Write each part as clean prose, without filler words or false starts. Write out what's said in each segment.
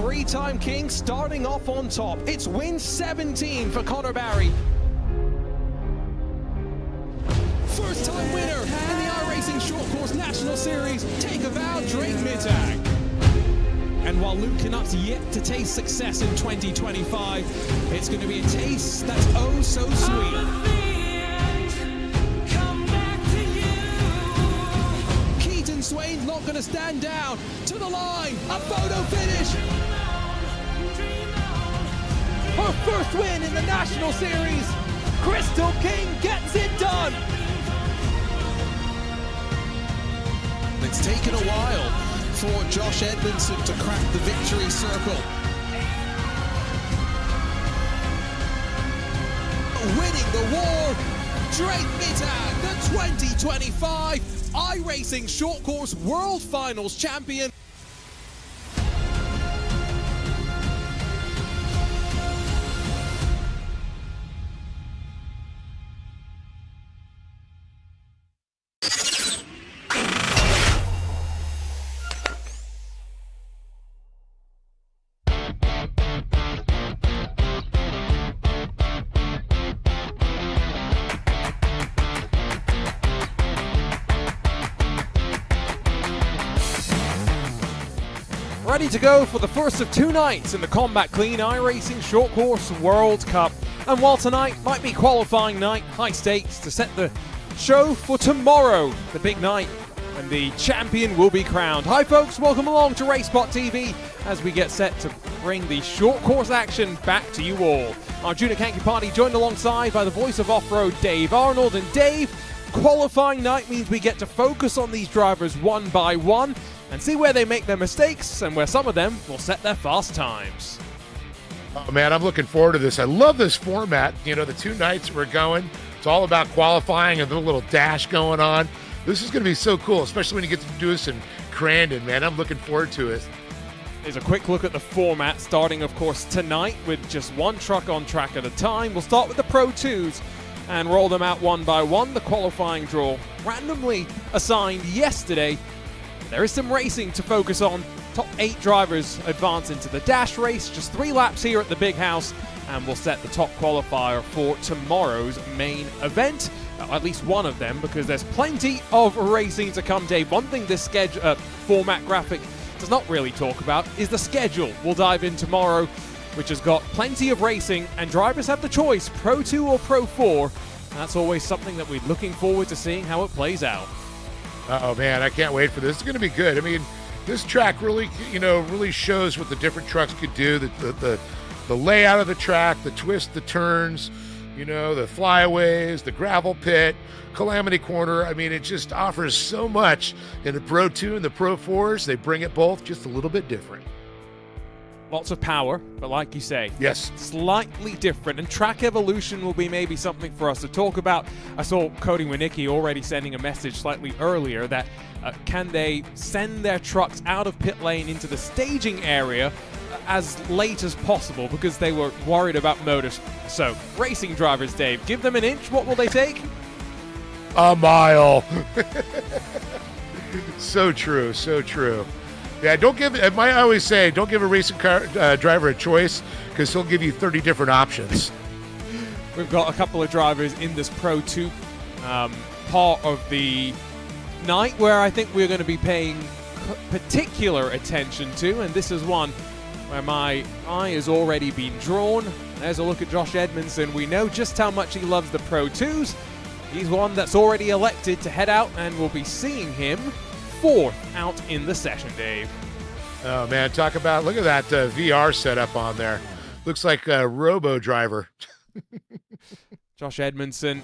three-time king starting off on top. It's win 17 for Connor Barry. First-time winner in the iRacing Short Course National Series, Take a Bow, Drake Mittag. And while Luke Canuck's yet to taste success in 2025, it's going to be a taste that's oh so sweet. Swain's not going to stand down. To the line, a photo finish. Her first win in the National Series. Crystal King gets it done. It's taken a while for Josh Edmondson to crack the victory circle. Winning the war, Drake Mittag, the 2025 iRacing Short Course World Finals champion. Ready to go for the first of two nights in the Combat Clean iRacing Short Course World Cup. And while tonight might be qualifying night, high stakes to set the show for tomorrow, the big night, and the champion will be crowned. Hi folks, welcome along to RaceBot TV as we get set to bring the short course action back to you all. Our Junior Kanky Party joined alongside by the voice of off-road Dave Arnold. And Dave, qualifying night means we get to focus on these drivers one by one and see where they make their mistakes and where some of them will set their fast times. Oh man, I'm looking forward to this. I love this format. You know, the two nights we're going, it's all about qualifying and the little dash going on. This is going to be so cool, especially when you get to do this in Crandon, man. I'm looking forward to it. Here's a quick look at the format, starting, of course, tonight with just one truck on track at a time. We'll start with the Pro 2s and roll them out one by one. The qualifying draw randomly assigned yesterday. There is some racing to focus on. Top 8 drivers advance into the dash race. Just 3 laps here at the Big House, and we'll set the top qualifier for tomorrow's main event. At least one of them, because there's plenty of racing to come, Dave. One thing this format graphic does not really talk about is the schedule. We'll dive in tomorrow, which has got plenty of racing, and drivers have the choice, Pro 2 or Pro 4. And that's always something that we're looking forward to seeing how it plays out. Oh man, I can't wait for this. It's going to be good. I mean, this track really, really shows what the different trucks could do. The layout of the track, the twists, the turns, the flyaways, the gravel pit, Calamity Corner. I mean, it just offers so much. In the Pro 2 and the Pro 4s, they bring it both just a little bit different. Lots of power, but like you say, yes, slightly different. And track evolution will be maybe something for us to talk about. I saw Cody Winicki already sending a message slightly earlier that can they send their trucks out of pit lane into the staging area as late as possible because they were worried about motors. So, racing drivers, Dave, give them an inch. What will they take? A mile. So true, so true. Yeah, I always say, don't give a racing car driver a choice, because he'll give you 30 different options. We've got a couple of drivers in this Pro 2 part of the night where I think we're going to be paying particular attention to, and this is one where my eye has already been drawn. There's a look at Josh Edmondson. We know just how much he loves the Pro 2s. He's one that's already elected to head out, and we'll be seeing him 4th out in the session, Dave. Oh man, look at that VR setup on there. Looks like a robo driver. Josh Edmondson,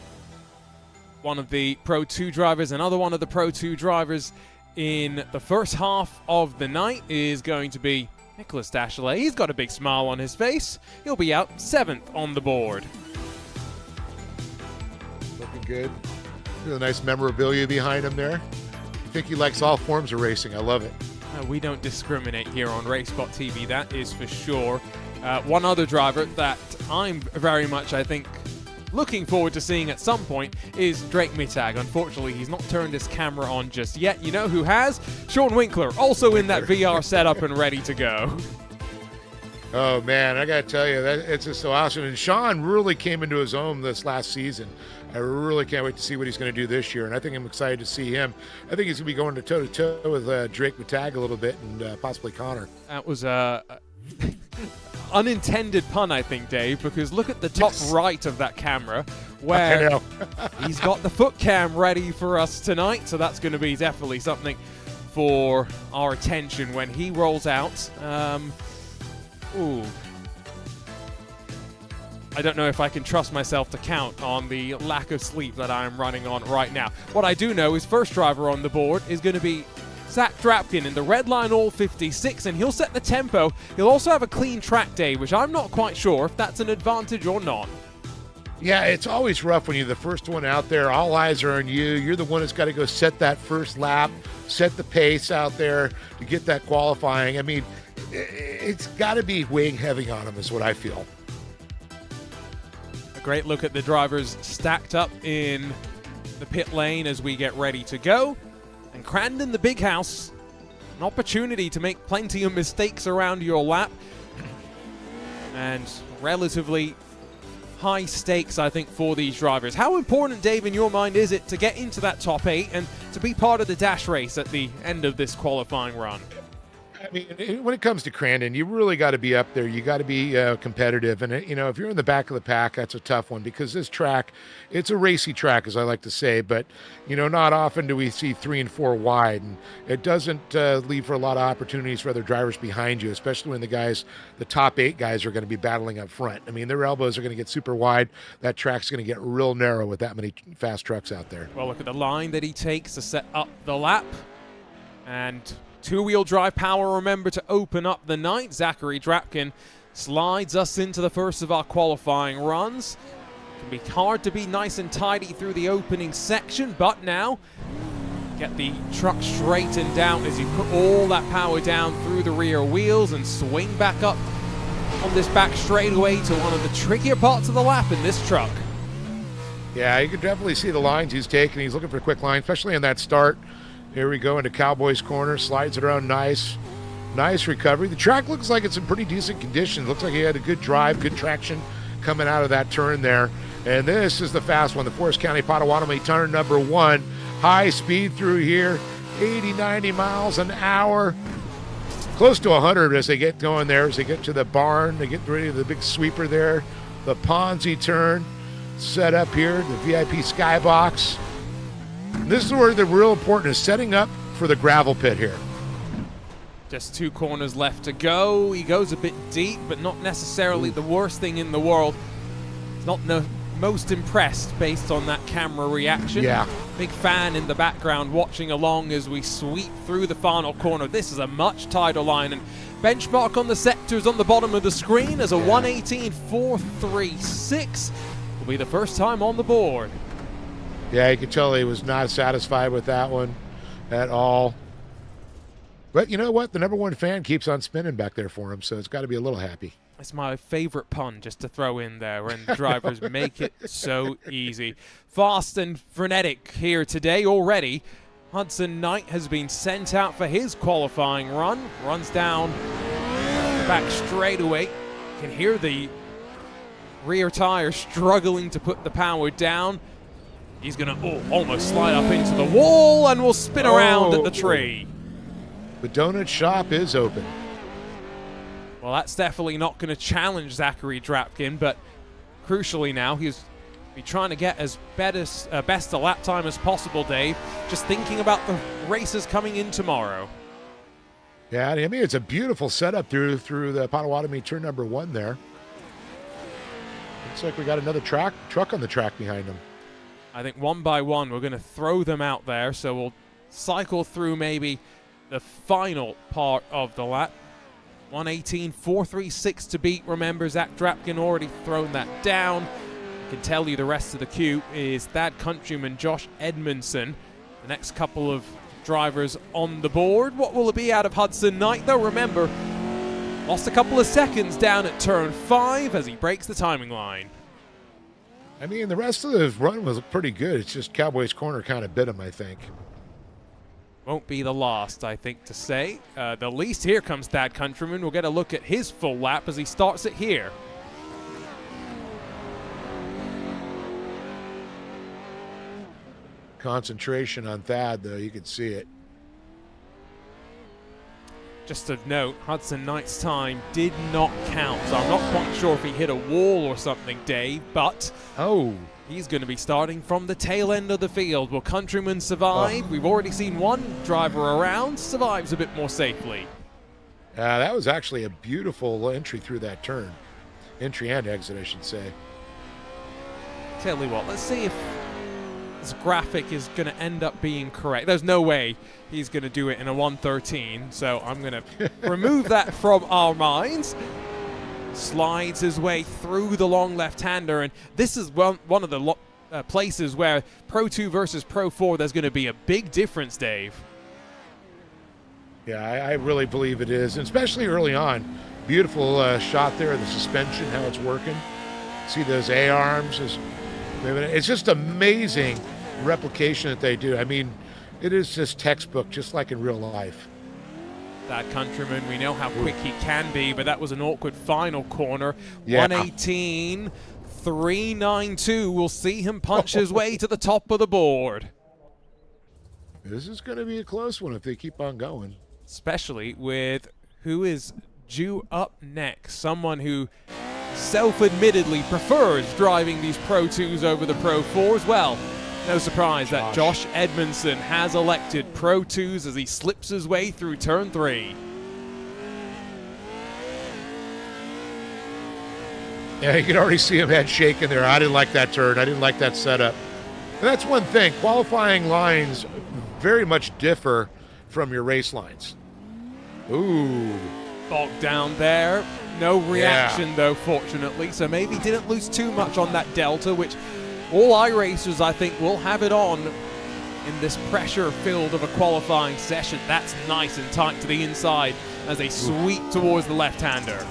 one of the Pro 2 drivers. Another one of the Pro 2 drivers in the first half of the night is going to be Nicholas Dashley. He's got a big smile on his face. He'll be out 7th on the board. Looking good. Look at the nice memorabilia behind him there. I think he likes all forms of racing. I love it. We don't discriminate here on RaceBot TV, that is for sure. One other driver that I'm very much, I think, looking forward to seeing at some point is Drake Mittag. Unfortunately, he's not turned his camera on just yet. You know who has? Sean Winkler, also in that VR setup and ready to go. Oh man, I gotta tell you that it's just so awesome. And Sean really came into his own this last season. I really can't wait to see what he's going to do this year, and I think I'm excited to see him. I think he's going to be going to toe-to-toe with Drake Matag a little bit, and possibly Connor. That was a unintended pun, I think, Dave, because look at the top right of that camera where he's got the foot cam ready for us tonight, so that's going to be definitely something for our attention when he rolls out. Ooh. I don't know if I can trust myself to count on the lack of sleep that I am running on right now. What I do know is first driver on the board is going to be Zach Drapkin in the red line all 56, and he'll set the tempo. He'll also have a clean track day, which I'm not quite sure if that's an advantage or not. Yeah, it's always rough when you're the first one out there. All eyes are on you. You're the one that's got to go set that first lap, set the pace out there to get that qualifying. I mean, it's got to be weighing heavy on him is what I feel. A great look at the drivers stacked up in the pit lane as we get ready to go. And Crandon, the big house, an opportunity to make plenty of mistakes around your lap. And relatively high stakes, I think, for these drivers. How important, Dave, in your mind, is it to get into that top 8 and to be part of the dash race at the end of this qualifying run? I mean, when it comes to Crandon, you really got to be up there. You got to be competitive. And, if you're in the back of the pack, that's a tough one because this track, it's a racy track, as I like to say. But, not often do we see 3 and 4 wide. And it doesn't leave for a lot of opportunities for other drivers behind you, especially when the top 8 guys are going to be battling up front. I mean, their elbows are going to get super wide. That track's going to get real narrow with that many fast trucks out there. Well, look at the line that he takes to set up the lap. And two-wheel drive power, remember, to open up the night. Zachary Drapkin slides us into the first of our qualifying runs. It can be hard to be nice and tidy through the opening section, but now get the truck straightened down as you put all that power down through the rear wheels and swing back up on this back straightaway to one of the trickier parts of the lap in this truck. Yeah, you can definitely see the lines he's taking. He's looking for a quick line, especially in that start. Here we go into Cowboys corner, slides it around nice recovery. The track looks like it's in pretty decent condition. Looks like he had a good drive, good traction coming out of that turn there. And this is the fast one, the Forest County Potawatomi turn number 1. High speed through here, 80, 90 miles an hour. Close to 100 as they get going there, as they get to the barn. They get ready to the big sweeper there. The Ponzi turn set up here, the VIP skybox. This is where the real important is setting up for the gravel pit here. Just 2 corners left to go. He goes a bit deep, but not necessarily the worst thing in the world. He's not the most impressed based on that camera reaction. Yeah. Big fan in the background watching along as we sweep through the final corner. This is a much tighter line, and benchmark on the sectors on the bottom of the screen as a 1:18.436 will be the first time on the board. Yeah, you could tell he was not satisfied with that one at all. But you know what? The number 1 fan keeps on spinning back there for him, so it's got to be a little happy. It's my favorite pun just to throw in there when the drivers make it so easy. Fast and frenetic here today already. Hudson Knight has been sent out for his qualifying run. Runs down back straightaway. Can hear the rear tire struggling to put the power down. He's going to almost slide up into the wall and will spin around at the tree. The donut shop is open. Well, that's definitely not going to challenge Zachary Drapkin, but crucially now, he's be trying to get as best a lap time as possible, Dave. Just thinking about the races coming in tomorrow. Yeah, I mean, it's a beautiful setup through the Potawatomi turn number 1 there. Looks like we got another truck on the track behind him. I think one by one we're going to throw them out there, so we'll cycle through maybe the final part of the lap. 1:18.436 to beat. Remember, Zach Drapkin already thrown that down. I can tell you the rest of the queue is Thad Countryman, Josh Edmondson. The next couple of drivers on the board. What will it be out of Hudson Knight, though? Remember, lost a couple of seconds down at turn 5 as he breaks the timing line. I mean, the rest of the run was pretty good. It's just Cowboys corner kind of bit him, I think. Won't be the last, I think, to say. The least here comes Thad Countryman. We'll get a look at his full lap as he starts it here. Concentration on Thad, though, you can see it. Just of note, Hudson Knight's time did not count, so I'm not quite sure if he hit a wall or something, Dave, but he's going to be starting from the tail end of the field. Will Countryman survive? We've already seen one driver around, survives a bit more safely. That was actually a beautiful entry through that turn. Entry and exit, I should say. Tell you what, let's see if this graphic is going to end up being correct. There's no way he's going to do it in a 1:13, so I'm going to remove that from our minds. Slides his way through the long left-hander, and this is one of the places where Pro 2 versus Pro 4, there's going to be a big difference, Dave. Yeah, I really believe it is, and especially early on. Beautiful shot there of the suspension, how it's working. See those A-arms? It's just amazing replication that they do. I mean, it is just textbook, just like in real life. That Countryman, we know how quick he can be, but that was an awkward final corner. Yeah. 118, 392. We'll see him punch his way to the top of the board. This is going to be a close one if they keep on going. Especially with who is due up next. Someone who self-admittedly prefers driving these Pro 2s over the Pro 4s. Well, no surprise that Josh Edmondson has elected Pro 2s as he slips his way through turn 3. Yeah, you can already see him head shaking there. I didn't like that turn. I didn't like that setup. And that's one thing. Qualifying lines very much differ from your race lines. Ooh. Bogged down there. No reaction, though, fortunately. So maybe didn't lose too much on that delta, which all iRacers, I think, will have it on in this pressure-filled of a qualifying session. That's nice and tight to the inside as they sweep towards the left-hander.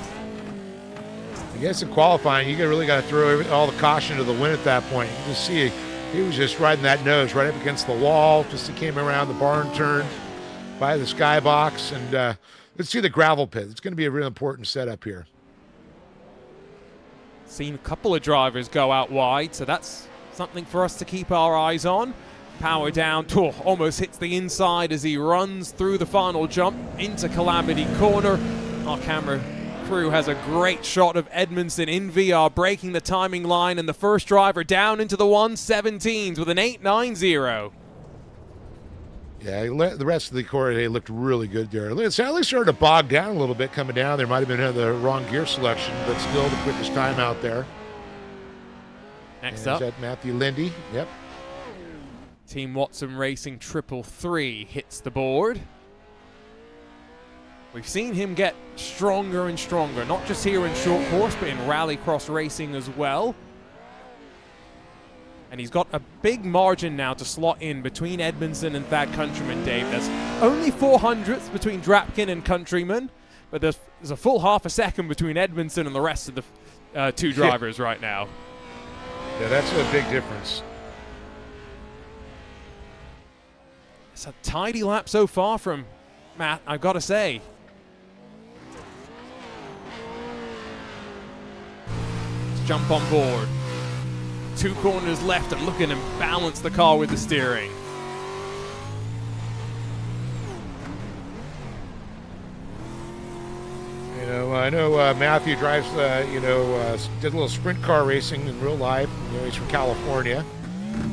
I guess in qualifying, you really got to throw all the caution to the wind at that point. You can just see he was just riding that nose right up against the wall. Just he came around the barn turn by the skybox. And let's see the gravel pit. It's going to be a real important setup here. Seen a couple of drivers go out wide, so that's something for us to keep our eyes on. Power down, almost hits the inside as he runs through the final jump into Calamity Corner. Our camera crew has a great shot of Edmondson in VR breaking the timing line, and the first driver down into the 117s with an 8.90. Yeah, the rest of the corner, they looked really good there. It sadly started to bog down a little bit coming down. There might have been the wrong gear selection, but still the quickest time out there. Next up, is that Matthew Lindy. Yep. Team Watson Racing 333 hits the board. We've seen him get stronger and stronger, not just here in short course, but in rallycross racing as well. And he's got a big margin now to slot in between Edmondson and Thad Countryman, Dave. There's only 400ths between Drapkin and Countryman, but there's a full half a second between Edmondson and the rest of the two drivers right now. Yeah, that's a big difference. It's a tidy lap so far from Matt, I've got to say. Let's jump on board. 2 corners left, and look at him balance the car with the steering. You know, I know Matthew drives, did a little sprint car racing in real life. You know, he's from California.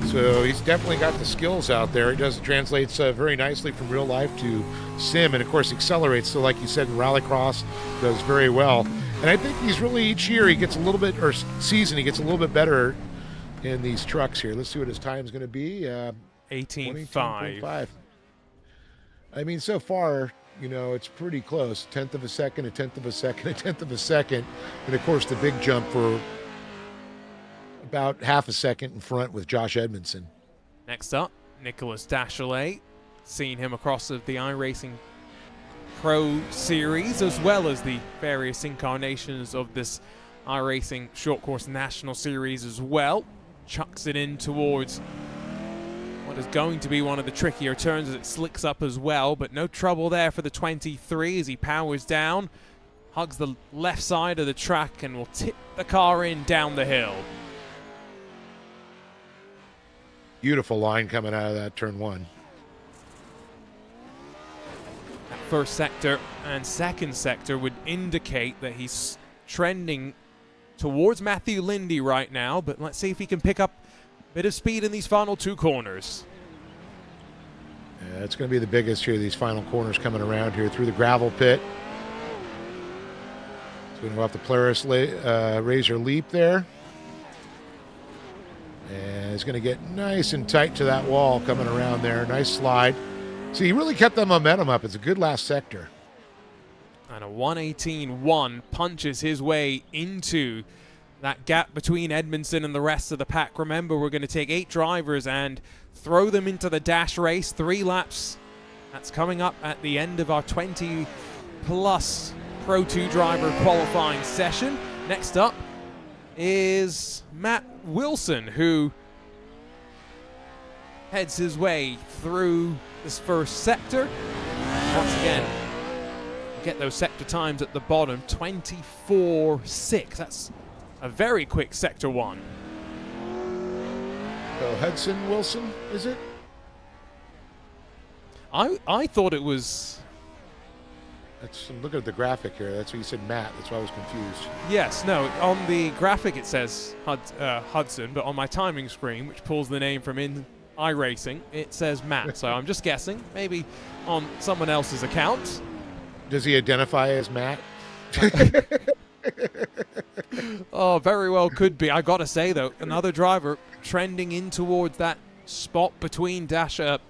So he's definitely got the skills out there. It translates very nicely from real life to sim, and of course accelerates. So like you said, in rallycross, does very well. And I think he's really, each year he gets a little bit, or season, he gets a little bit better in these trucks here. Let's see what his time is going to be. 18.5. I mean, so far, you know, it's pretty close. 1/10 of a second, 1/10 of a second, 1/10 of a second. And of course, the big jump for about half a second in front with Josh Edmondson. Next up, Nicholas Dachelet. Seen him across the iRacing Pro Series, as well as the various incarnations of this iRacing Short Course National Series as well. Chucks it in towards what is going to be one of the trickier turns as it slicks up as well, but no trouble there for the 23 as he powers down, hugs the left side of the track, and will tip the car in down the hill. Beautiful line coming out of that turn 1. That first sector and second sector would indicate that he's trending towards Matthew Lindy right now, but let's see if he can pick up a bit of speed in these final 2 corners. Yeah, it's going to be the biggest here, these final corners coming around here through the gravel pit. It's going to go off the Polaris Razor Leap there. And it's going to get nice and tight to that wall coming around there. Nice slide. See, he really kept that momentum up. It's a good last sector. And a 118.1 punches his way into that gap between Edmondson and the rest of the pack. Remember, we're going to take 8 drivers and throw them into the dash race. 3 laps. That's coming up at the end of our 20-plus Pro 2 driver qualifying session. Next up is Matt Wilson, who heads his way through this first sector. Once again, get those sector times at the bottom, 24.6. That's a very quick sector 1. So Hudson Wilson, is it? I thought it was... Look at the graphic here. That's what you said, Matt. That's why I was confused. Yes, no, on the graphic it says Hudson, but on my timing screen, which pulls the name from in iRacing, it says Matt. So I'm just guessing, maybe on someone else's account. Does he identify as Matt? Oh, very well could be. I gotta say though, another driver trending in towards that spot between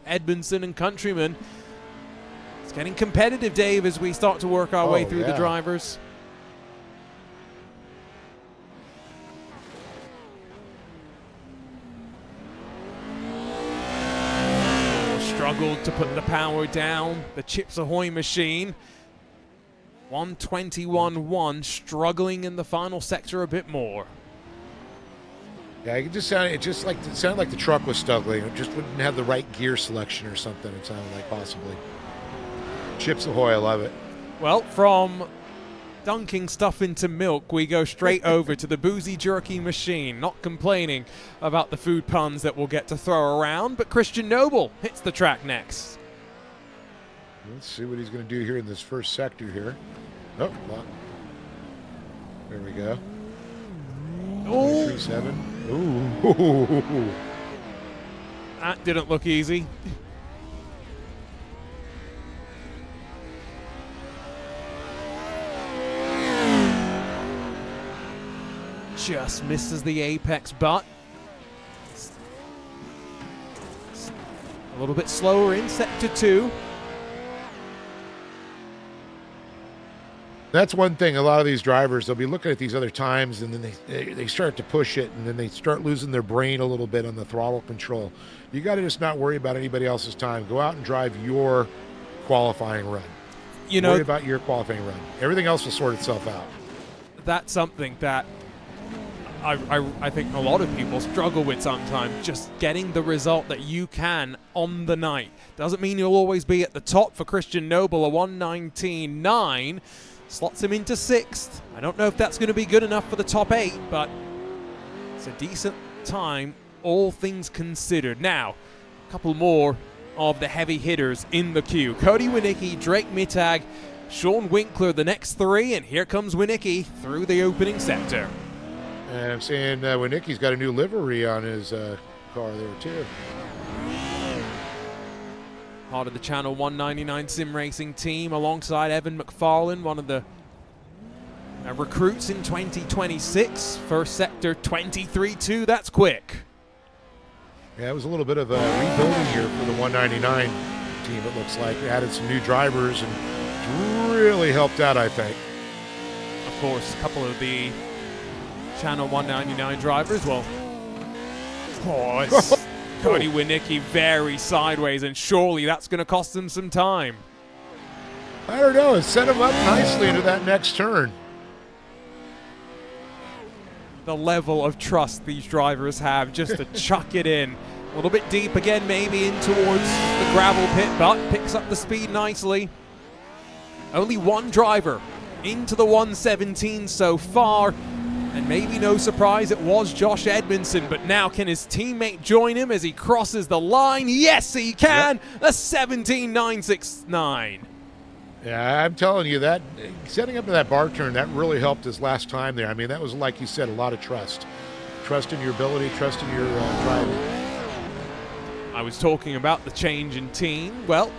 Edmondson and Countryman. It's getting competitive, Dave, as we start to work our way through the drivers. Struggled to put the power down. The Chips Ahoy machine. 121.1, struggling in the final sector a bit more. Yeah, it sounded like the truck was struggling. It just wouldn't have the right gear selection or something. It sounded like possibly. Chips Ahoy, I love it. Well, from dunking stuff into milk, we go straight over to the boozy jerky machine. Not complaining about the food puns that we'll get to throw around, but Christian Noble hits the track next. Let's see what he's going to do here in this first sector here. Oh, well. There we go. Oh, 3-7. Ooh. That didn't look easy. Just misses the apex, but a little bit slower in sector 2. That's one thing. A lot of these drivers, they'll be looking at these other times, and then they start to push it, and then they start losing their brain a little bit on the throttle control. You got to just not worry about anybody else's time. Go out and drive your qualifying run. Worry about your qualifying run. Everything else will sort itself out. That's something that I think a lot of people struggle with sometimes, just getting the result that you can on the night. Doesn't mean you'll always be at the top. For Christian Noble, a 119.9 slots him into 6th. I don't know if that's going to be good enough for the top 8, but it's a decent time, all things considered. Now, a couple more of the heavy hitters in the queue. Cody Winicki, Drake Mittag, Sean Winkler, the next 3, and here comes Winicki through the opening sector. And I'm saying Winicki's got a new livery on his car there too. Part of the Channel 199 Sim Racing team alongside Evan McFarlane, one of the recruits in 2026. First sector 23.2, that's quick. Yeah, it was a little bit of a rebuilding here for the 199 team, it looks like. They added some new drivers and really helped out, I think. Of course, a couple of the Channel 199 drivers, well, Cody Winicki very sideways, and surely that's going to cost him some time. I don't know. It set him up nicely into that next turn. The level of trust these drivers have just to chuck it in A little bit deep again, maybe in towards the gravel pit, but picks up the speed nicely. Only one driver into the 117 so far, and maybe no surprise it was Josh Edmondson, but now can his teammate join him as he crosses the line? Yes, he can! Yep. A 17.969. Yeah, I'm telling you, that setting up to that bar turn, that really helped his last time there. I mean, that was, like you said, a lot of trust. Trust in your ability, trust in your driving. I was talking about the change in team. Well,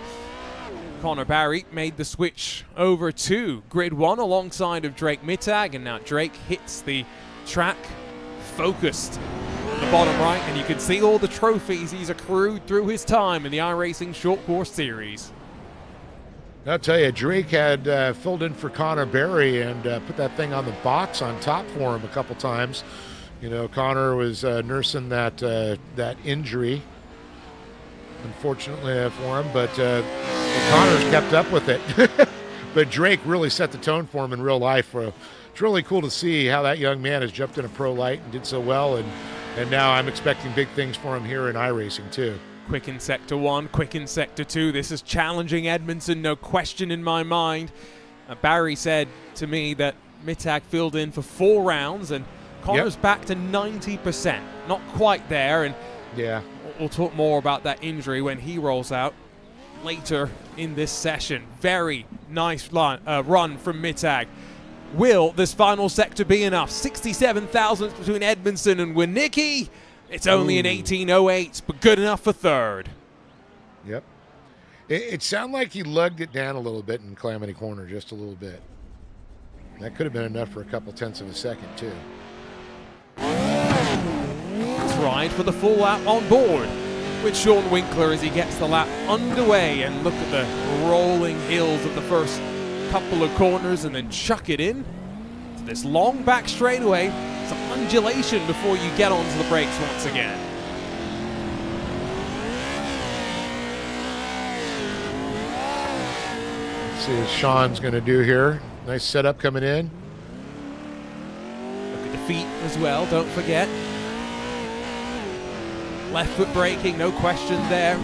Connor Barry made the switch over to Grid 1 alongside of Drake Mittag, and now Drake hits the track focused at the bottom right, and you can see all the trophies he's accrued through his time in the iRacing Short Course Series. I'll tell you, Drake had filled in for Connor Barry and put that thing on the box on top for him a couple times. You know, Connor was nursing that injury, unfortunately for him, but Connor's kept up with it. But Drake really set the tone for him in real life. It's really cool to see how that young man has jumped in a pro light and did so well, and now I'm expecting big things for him here in iRacing too. Quick in Sector 1, quick in Sector 2. This is challenging Edmondson, no question in my mind. Barry said to me that Mittag filled in for 4 rounds, and Connor's back to 90%. Not quite there, and yeah, we'll talk more about that injury when he rolls out later in this session. Very nice run from Mittag. Will this final sector be enough? 67 thousandths between Edmondson and Winicki. It's only an 18.08, but good enough for third. Yep. It sounded like he lugged it down a little bit in Calamity Corner, just a little bit. That could have been enough for a couple tenths of a second, too. Tried for the full lap on board with Sean Winkler as he gets the lap underway, and look at the rolling hills of the first couple of corners and then chuck it in to this long back straightaway. Some undulation before you get onto the brakes once again. Let's see what Sean's going to do here. Nice setup coming in. Look at the feet as well, don't forget. Left foot braking, no question there.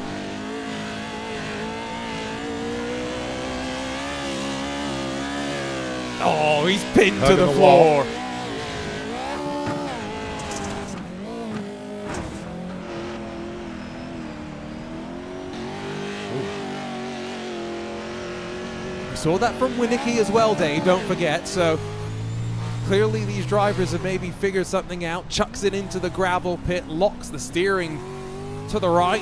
Oh, he's pinned to the floor. We saw that from Winicki as well, Dave, don't forget. So clearly these drivers have maybe figured something out. Chucks it into the gravel pit, locks the steering to the right.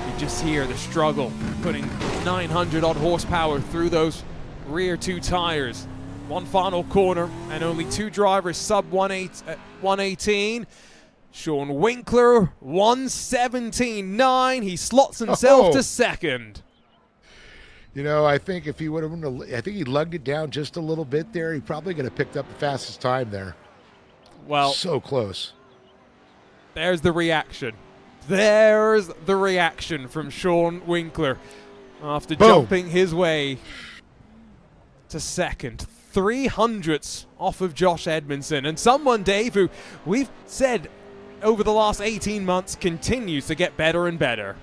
You just hear the struggle, putting 900 odd horsepower through those rear 2 tires. One final corner and only 2 drivers sub 118. Sean Winkler, 117.9. He slots himself to second. You know, I think if he would have, I think he lugged it down just a little bit there. He probably could have picked up the fastest time there. Well, so close. There's the reaction. There's the reaction from Sean Winkler after jumping his way to second. 300ths off of Josh Edmondson, and someone, Dave, who we've said over the last 18 months continues to get better and better.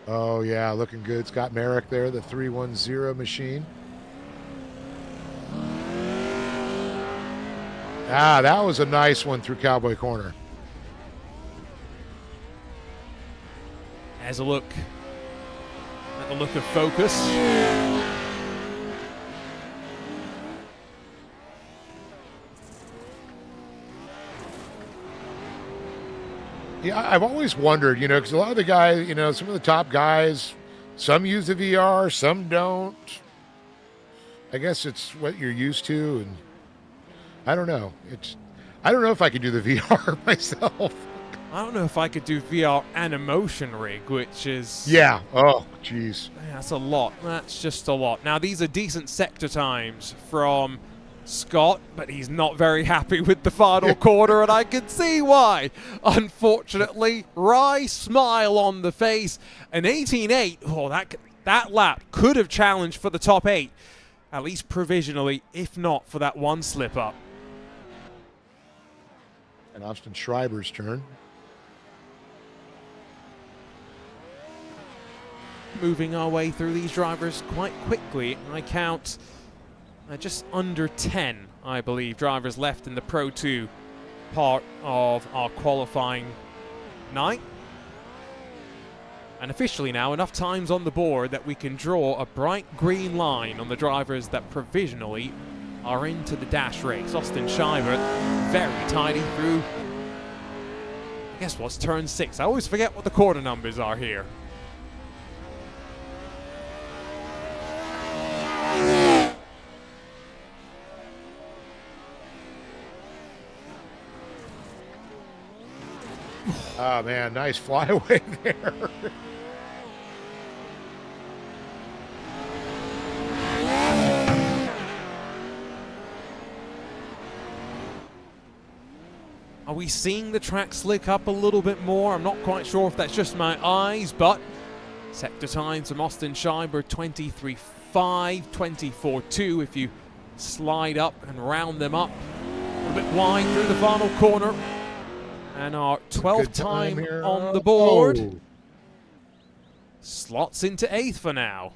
Oh, yeah, looking good. Scott Merrick there, the 310 machine. Ah, that was a nice one through Cowboy Corner. As a look at the look of focus. Yeah, I've always wondered, you know, because a lot of the guys, you know, some of the top guys, some use the VR, some don't. I guess it's what you're used to, and I don't know. I don't know if I could do the VR myself. I don't know if I could do VR and a motion rig, which is... Yeah. Oh, jeez. That's a lot. That's just a lot. Now, these are decent sector times from Scott, but he's not very happy with the final quarter, and I can see why. Unfortunately, wry smile on the face. An 18.8. Oh, that lap could have challenged for the top 8, at least provisionally, if not for that one slip up. And Austin Schreiber's turn. Moving our way through these drivers quite quickly. I count just under 10, I believe, drivers left in the Pro 2 part of our qualifying night. And officially now, enough times on the board that we can draw a bright green line on the drivers that provisionally are into the dash race. Austin Schreiber, very tidy through, I guess what's turn 6. I always forget what the quarter numbers are here. Oh, man, nice flyaway there. Are we seeing the track slick up a little bit more? I'm not quite sure if that's just my eyes, but sector times from Austin Schreiber, 23.5, 24.2 if you slide up and round them up. A little bit wide through the final corner. And our 12th time on the board. Oh. Slots into 8th for now.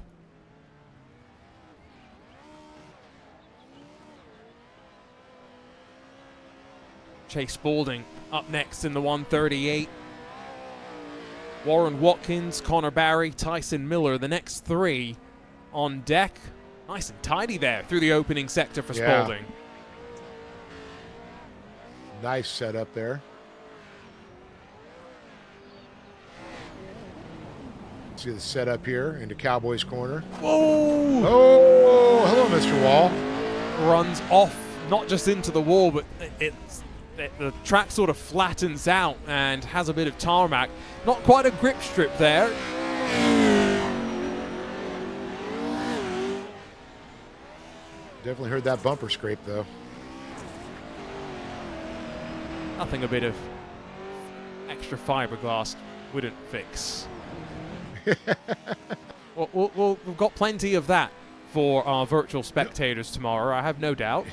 Chase Spaulding up next in the 138. Warren Watkins, Connor Barry, Tyson Miller, the next 3 on deck. Nice and tidy there through the opening sector for Spaulding. Nice setup there. See the setup here into Cowboys corner. Whoa! Oh, hello, Mr. Wall. Runs off, not just into the wall, but the track sort of flattens out and has a bit of tarmac. Not quite a grip strip there. Definitely heard that bumper scrape, though. Nothing a bit of extra fiberglass wouldn't fix. We've got plenty of that for our virtual spectators tomorrow, I have no doubt.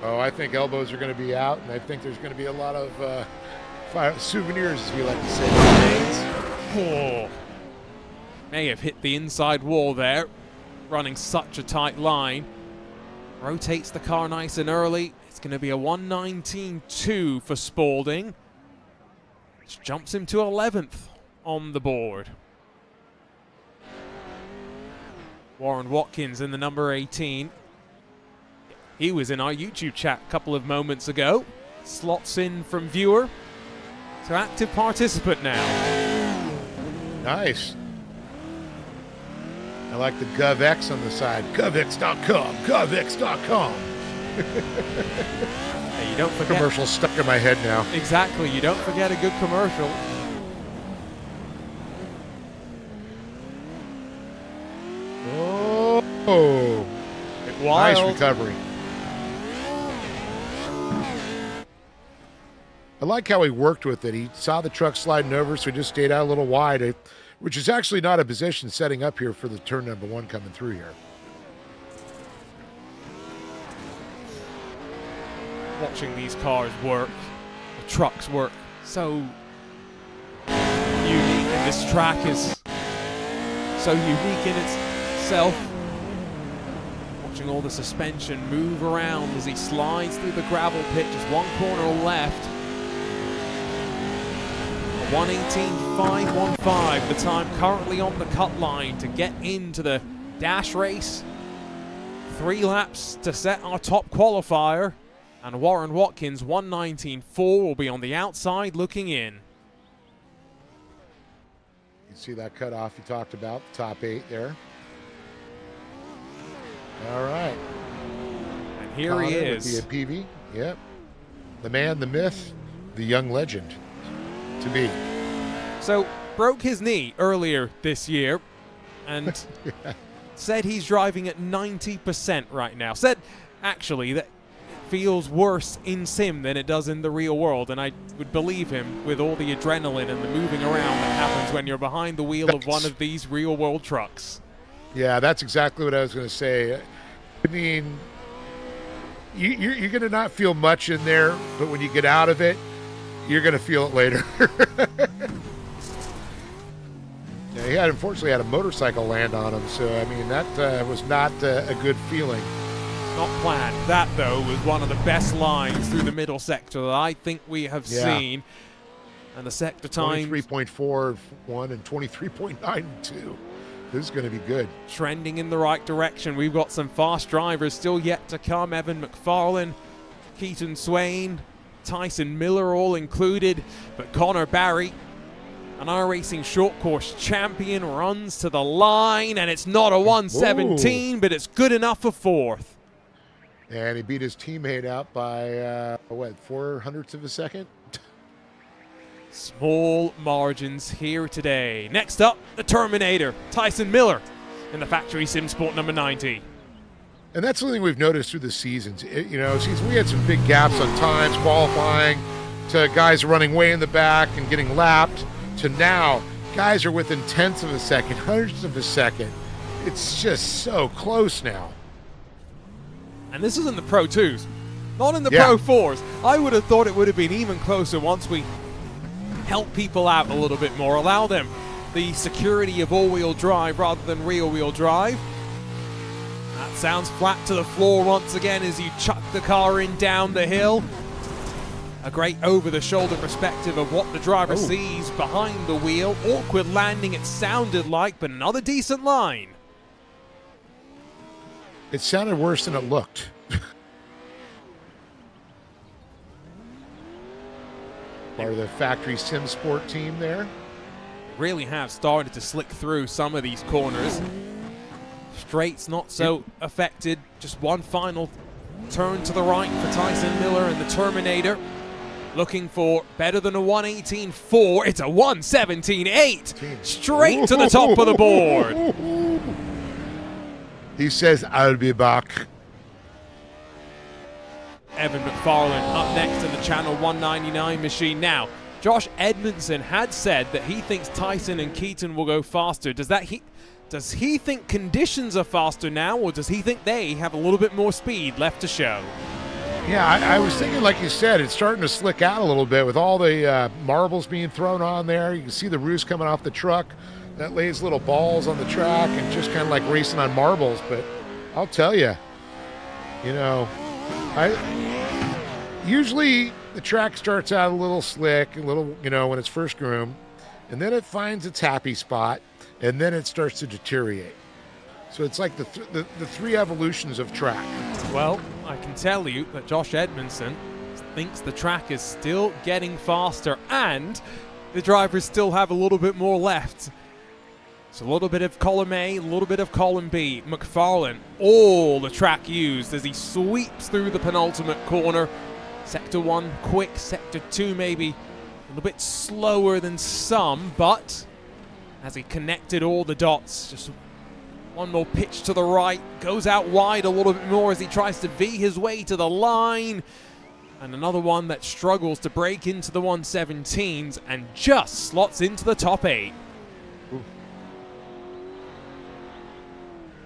Oh, I think elbows are going to be out, and I think there's going to be a lot of souvenirs, as we like to say. Oh. May have hit the inside wall there, running such a tight line. Rotates the car nice and early. It's going to be a 119.2 for Spaulding, which jumps him to 11th on the board. Warren Watkins in the number 18. He was in our YouTube chat a couple of moments ago. Slots in from viewer to active participant now. Nice. I like the GovX on the side. GovX.com. GovX.com. Hey, you don't forget. Commercial stuck in my head now. Exactly. You don't forget a good commercial. Oh. Nice recovery. I like how he worked with it. He saw the truck sliding over, so he just stayed out a little wide, which is actually not a position setting up here for the turn number 1 coming through here. Watching these cars work, the trucks work so unique, and this track is so unique in itself. Watching all the suspension move around as he slides through the gravel pit, just one corner left. 1:18.515, the time currently on the cut line to get into the dash race. 3 laps to set our top qualifier, and Warren Watkins 1:19.4 will be on the outside looking in. You can see that cutoff you talked about, the top 8 there. All right. And here Connor he is. with the PV. Yep. The man, the myth, the young legend to be. So, broke his knee earlier this year and said he's driving at 90% right now. Said, actually, that it feels worse in sim than it does in the real world, and I would believe him with all the adrenaline and the moving around that happens when you're behind the wheel of one of these real-world trucks. Yeah, that's exactly what I was going to say. I mean, you're going to not feel much in there, but when you get out of it, you're going to feel it later. Yeah, he unfortunately had a motorcycle land on him, so I mean that was not a good feeling. Not planned. That, though, was one of the best lines through the middle sector that I think we have seen. And the sector times 23.41 and 23.92. This is going to be good. Trending in the right direction. We've got some fast drivers still yet to come. Evan McFarlane, Keaton Swain, Tyson Miller all included. But Connor Barry, an iRacing short course champion, runs to the line, and it's not a 1:17, but it's good enough for fourth. And he beat his teammate out by, 0.04 of a second? Small margins here today. Next up, the Terminator, Tyson Miller, in the Factory Sim Sport number 90. And that's something we've noticed through the seasons. We had some big gaps on times, qualifying, to guys running way in the back and getting lapped, to now guys are within tenths of a second, hundredths of a second. It's just so close now. And this is in the Pro 2s, not in the Pro 4s. I would have thought it would have been even closer once we help people out a little bit more, allow them the security of all-wheel drive rather than rear-wheel drive. That sounds flat to the floor once again as you chuck the car in down the hill. A great over-the-shoulder perspective of what the driver sees behind the wheel. Awkward landing it sounded like, but another decent line. It sounded worse than it looked. Part of the Factory Sim Sport team there. Really have started to slick through some of these corners. Straights not so affected. Just one final turn to the right for Tyson Miller and the Terminator. Looking for better than a 1:18.4. It's a 1:17.8. Straight to the top of the board. He says, I'll be back. Evan McFarlane up next in the Channel 199 machine. Now, Josh Edmondson had said that he thinks Tyson and Keaton will go faster. Does he think conditions are faster now, or does he think they have a little bit more speed left to show? Yeah, I was thinking, like you said, it's starting to slick out a little bit with all the marbles being thrown on there. You can see the roost coming off the truck. That lays little balls on the track and just kind of like racing on marbles. But I'll tell you, usually the track starts out a little slick, a little, when it's first groomed, and then it finds its happy spot, and then it starts to deteriorate. So it's like the three evolutions of track. Well, I can tell you that Josh Edmondson thinks the track is still getting faster, and the drivers still have a little bit more left. It's a little bit of column A, a little bit of column B. McFarlane, all the track used as he sweeps through the penultimate corner. Sector 1 quick, Sector 2 maybe a little bit slower than some, but as he connected all the dots, just one more pitch to the right, goes out wide a little bit more as he tries to V his way to the line. And another one that struggles to break into the 117s and just slots into the top 8.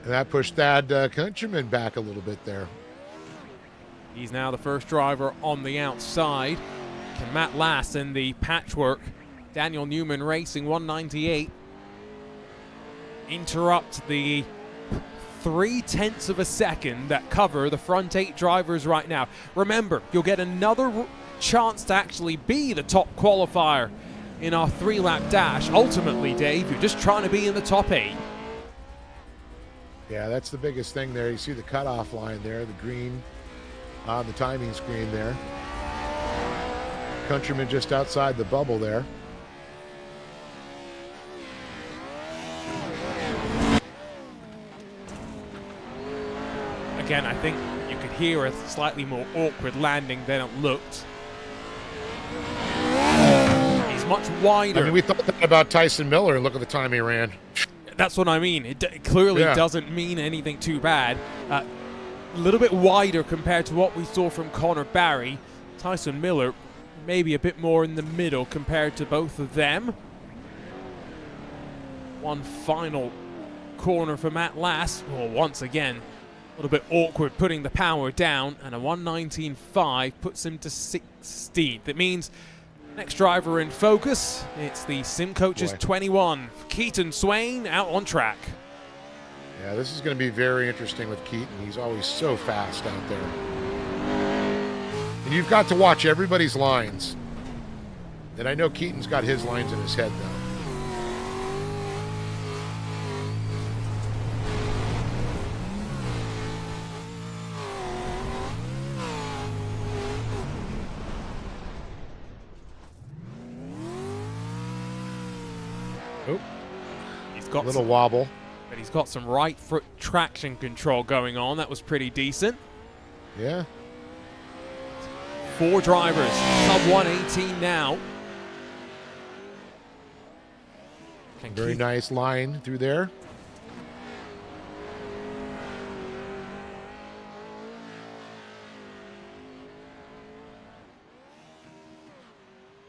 And that pushed that Countryman back a little bit there. He's now the first driver on the outside. Can Matt Lass in the patchwork, Daniel Newman Racing 198, interrupt the 0.3 of a second that cover the front 8 drivers right now? Remember, you'll get another chance to actually be the top qualifier in our 3-lap dash. Ultimately, Dave, you're just trying to be in the top 8. Yeah, that's the biggest thing there. You see the cutoff line there, the green on the timing screen there. Countryman just outside the bubble there. Again, I think you could hear a slightly more awkward landing than it looked. He's much wider. I mean, we thought that about Tyson Miller, and look at the time he ran. That's what I mean. It clearly doesn't mean anything too bad. A little bit wider compared to what we saw from Connor Barry. Tyson Miller maybe a bit more in the middle compared to both of them. One final corner for Matt Lass. Well, once again, little bit awkward putting the power down, and a 119.5 puts him to 16th. It means next driver in focus, it's the Sim Coaches 21, Keaton Swain out on track. Yeah, this is going to be very interesting with Keaton. He's always so fast out there. And you've got to watch everybody's lines. And I know Keaton's got his lines in his head, though. Oh, He's got a little wobble. But he's got some right foot traction control going on. That was pretty decent. Yeah. 4 drivers, sub 118 now. Very nice line through there.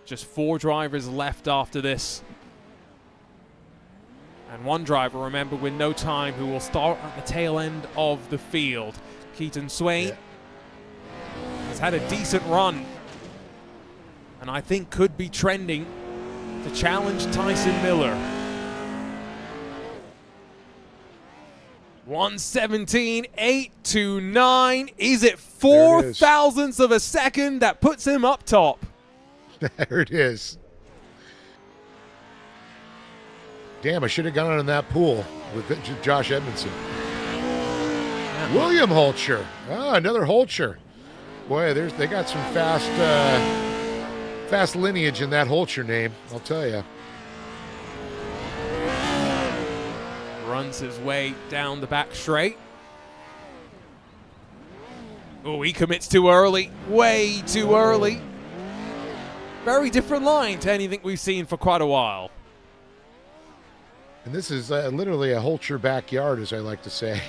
Just 4 drivers left after this. And 1 driver, remember, with no time, who will start at the tail end of the field. Keaton Swain has had a decent run, and I think could be trending to challenge Tyson Miller. 1:17.829. Is it 4 thousandths of a second that puts him up top? There it is. Damn, I should have gone in that pool with Josh Edmondson. Yeah. William Holtscher. Oh, another Holtscher. Boy, they got some fast lineage in that Holtscher name, I'll tell you. Runs his way down the back straight. Oh, he commits too early. Way too early. Very different line to anything we've seen for quite a while. And this is literally a Holtscher backyard, as I like to say.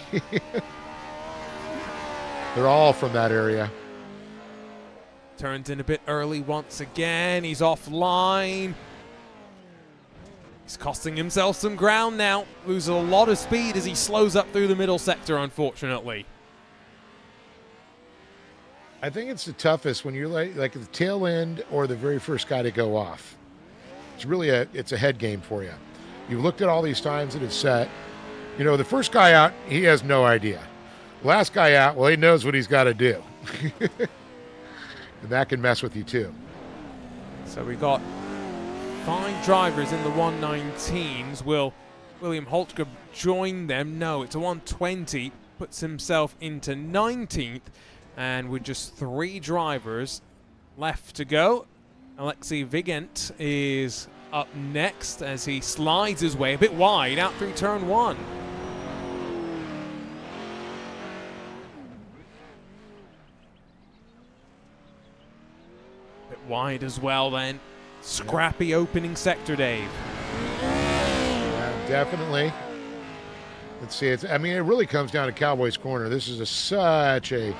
They're all from that area. Turns in a bit early once again. He's offline. He's costing himself some ground now. Loses a lot of speed as he slows up through the middle sector, unfortunately. I think it's the toughest when you're like at the tail end or the very first guy to go off. It's really it's a head game for you. You've looked at all these times that it's set. You know, the first guy out, he has no idea. Last guy out, well, he knows what he's got to do. And that can mess with you too. So we got 5 drivers in the 119s. Will William Holtzger join them? No, it's a 120. Puts himself into 19th. And with just 3 drivers left to go, Alexei Vigent is up next as he slides his way a bit wide out through turn 1. Bit wide as well then. Scrappy opening sector, Dave. Yeah, definitely. Let's see. I mean, it really comes down to Cowboys Corner. This is such a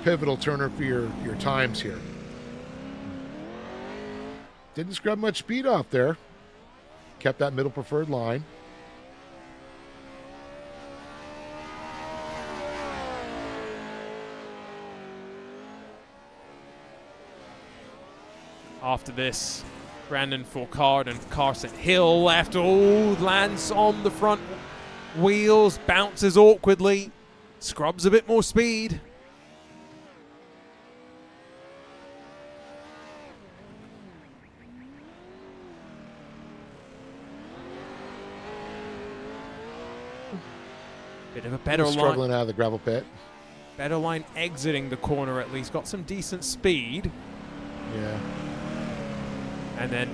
pivotal turner for your times here. Didn't scrub much speed off there. Kept that middle preferred line. After this, Brandon Fourcade and Carson Hill left. Oh, lands on the front wheels, bounces awkwardly, scrubs a bit more speed. Bit of a better line. Struggling out of the gravel pit. Better line exiting the corner at least. Got some decent speed. Yeah. And then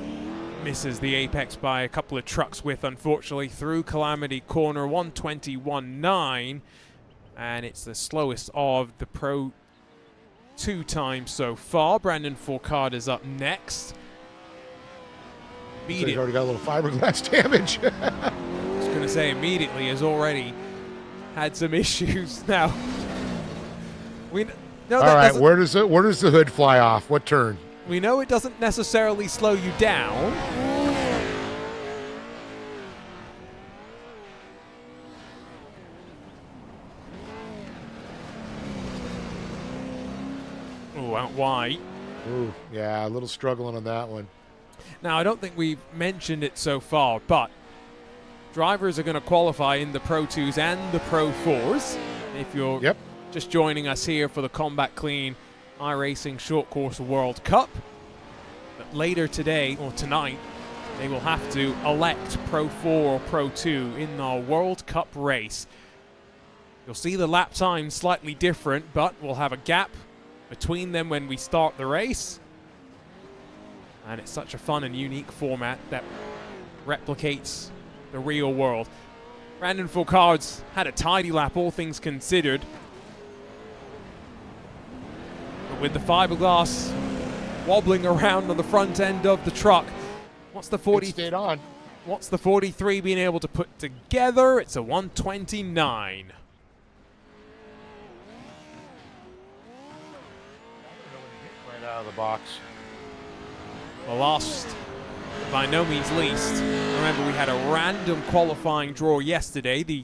misses the apex by a couple of trucks width, unfortunately, through Calamity Corner, 121.9. And it's the slowest of the Pro 2 times so far. Brandon Fourcade is up next. So he's already got a little fiberglass damage. I was going to say, immediately has already had some issues. Now, all right, where does the hood fly off? What turn? We know it doesn't necessarily slow you down. Ooh, out wide. Ooh, yeah, a little struggling on that one. Now, I don't think we've mentioned it so far, but drivers are going to qualify in the Pro 2s and the Pro 4s. If you're just joining us here for the Combat Clean iRacing Short Course World Cup, but later today, or tonight, they will have to elect Pro 4 or Pro 2 in our World Cup race. You'll see the lap time slightly different, but we'll have a gap between them when we start the race. And it's such a fun and unique format that replicates the real world. Brandon Foucault's had a tidy lap, all things considered. But with the fiberglass wobbling around on the front end of the truck, what's the 40? It stayed on. What's the 43 being able to put together? It's a 129. Right out of the box. Well, last, by no means least, remember we had a random qualifying draw yesterday. The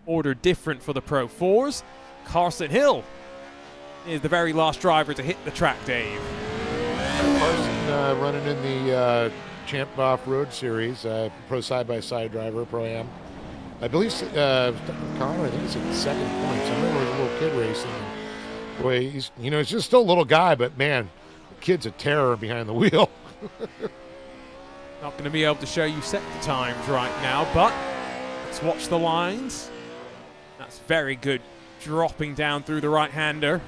order different for the Pro 4s. Carson Hill is the very last driver to hit the track, Dave. Carson running in the Champ Off-Road Series, pro side-by-side driver, Pro-Am. I believe Connor, I think he's at the second points. I remember he was a little kid racing. And boy, he's just still a little guy, but man, the kid's a terror behind the wheel. Not going to be able to show you sector times right now, but let's watch the lines. That's very good, dropping down through the right-hander.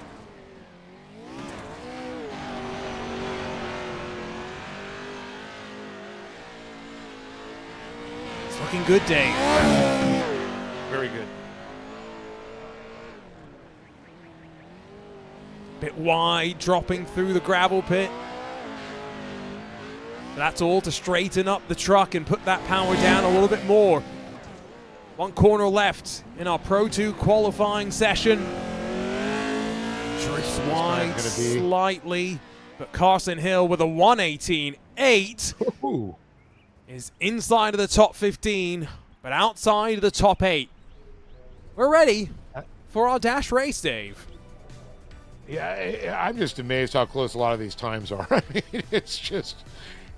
It's looking good, Dave. Very good. Bit wide, dropping through the gravel pit. That's all to straighten up the truck and put that power down a little bit more. One corner left in our Pro 2 qualifying session. Drifts wide slightly, but Carson Hill with a 118.8 is inside of the top 15, but outside of the top 8. We're ready for our dash race, Dave. Yeah, I'm just amazed how close a lot of these times are. I mean, it's just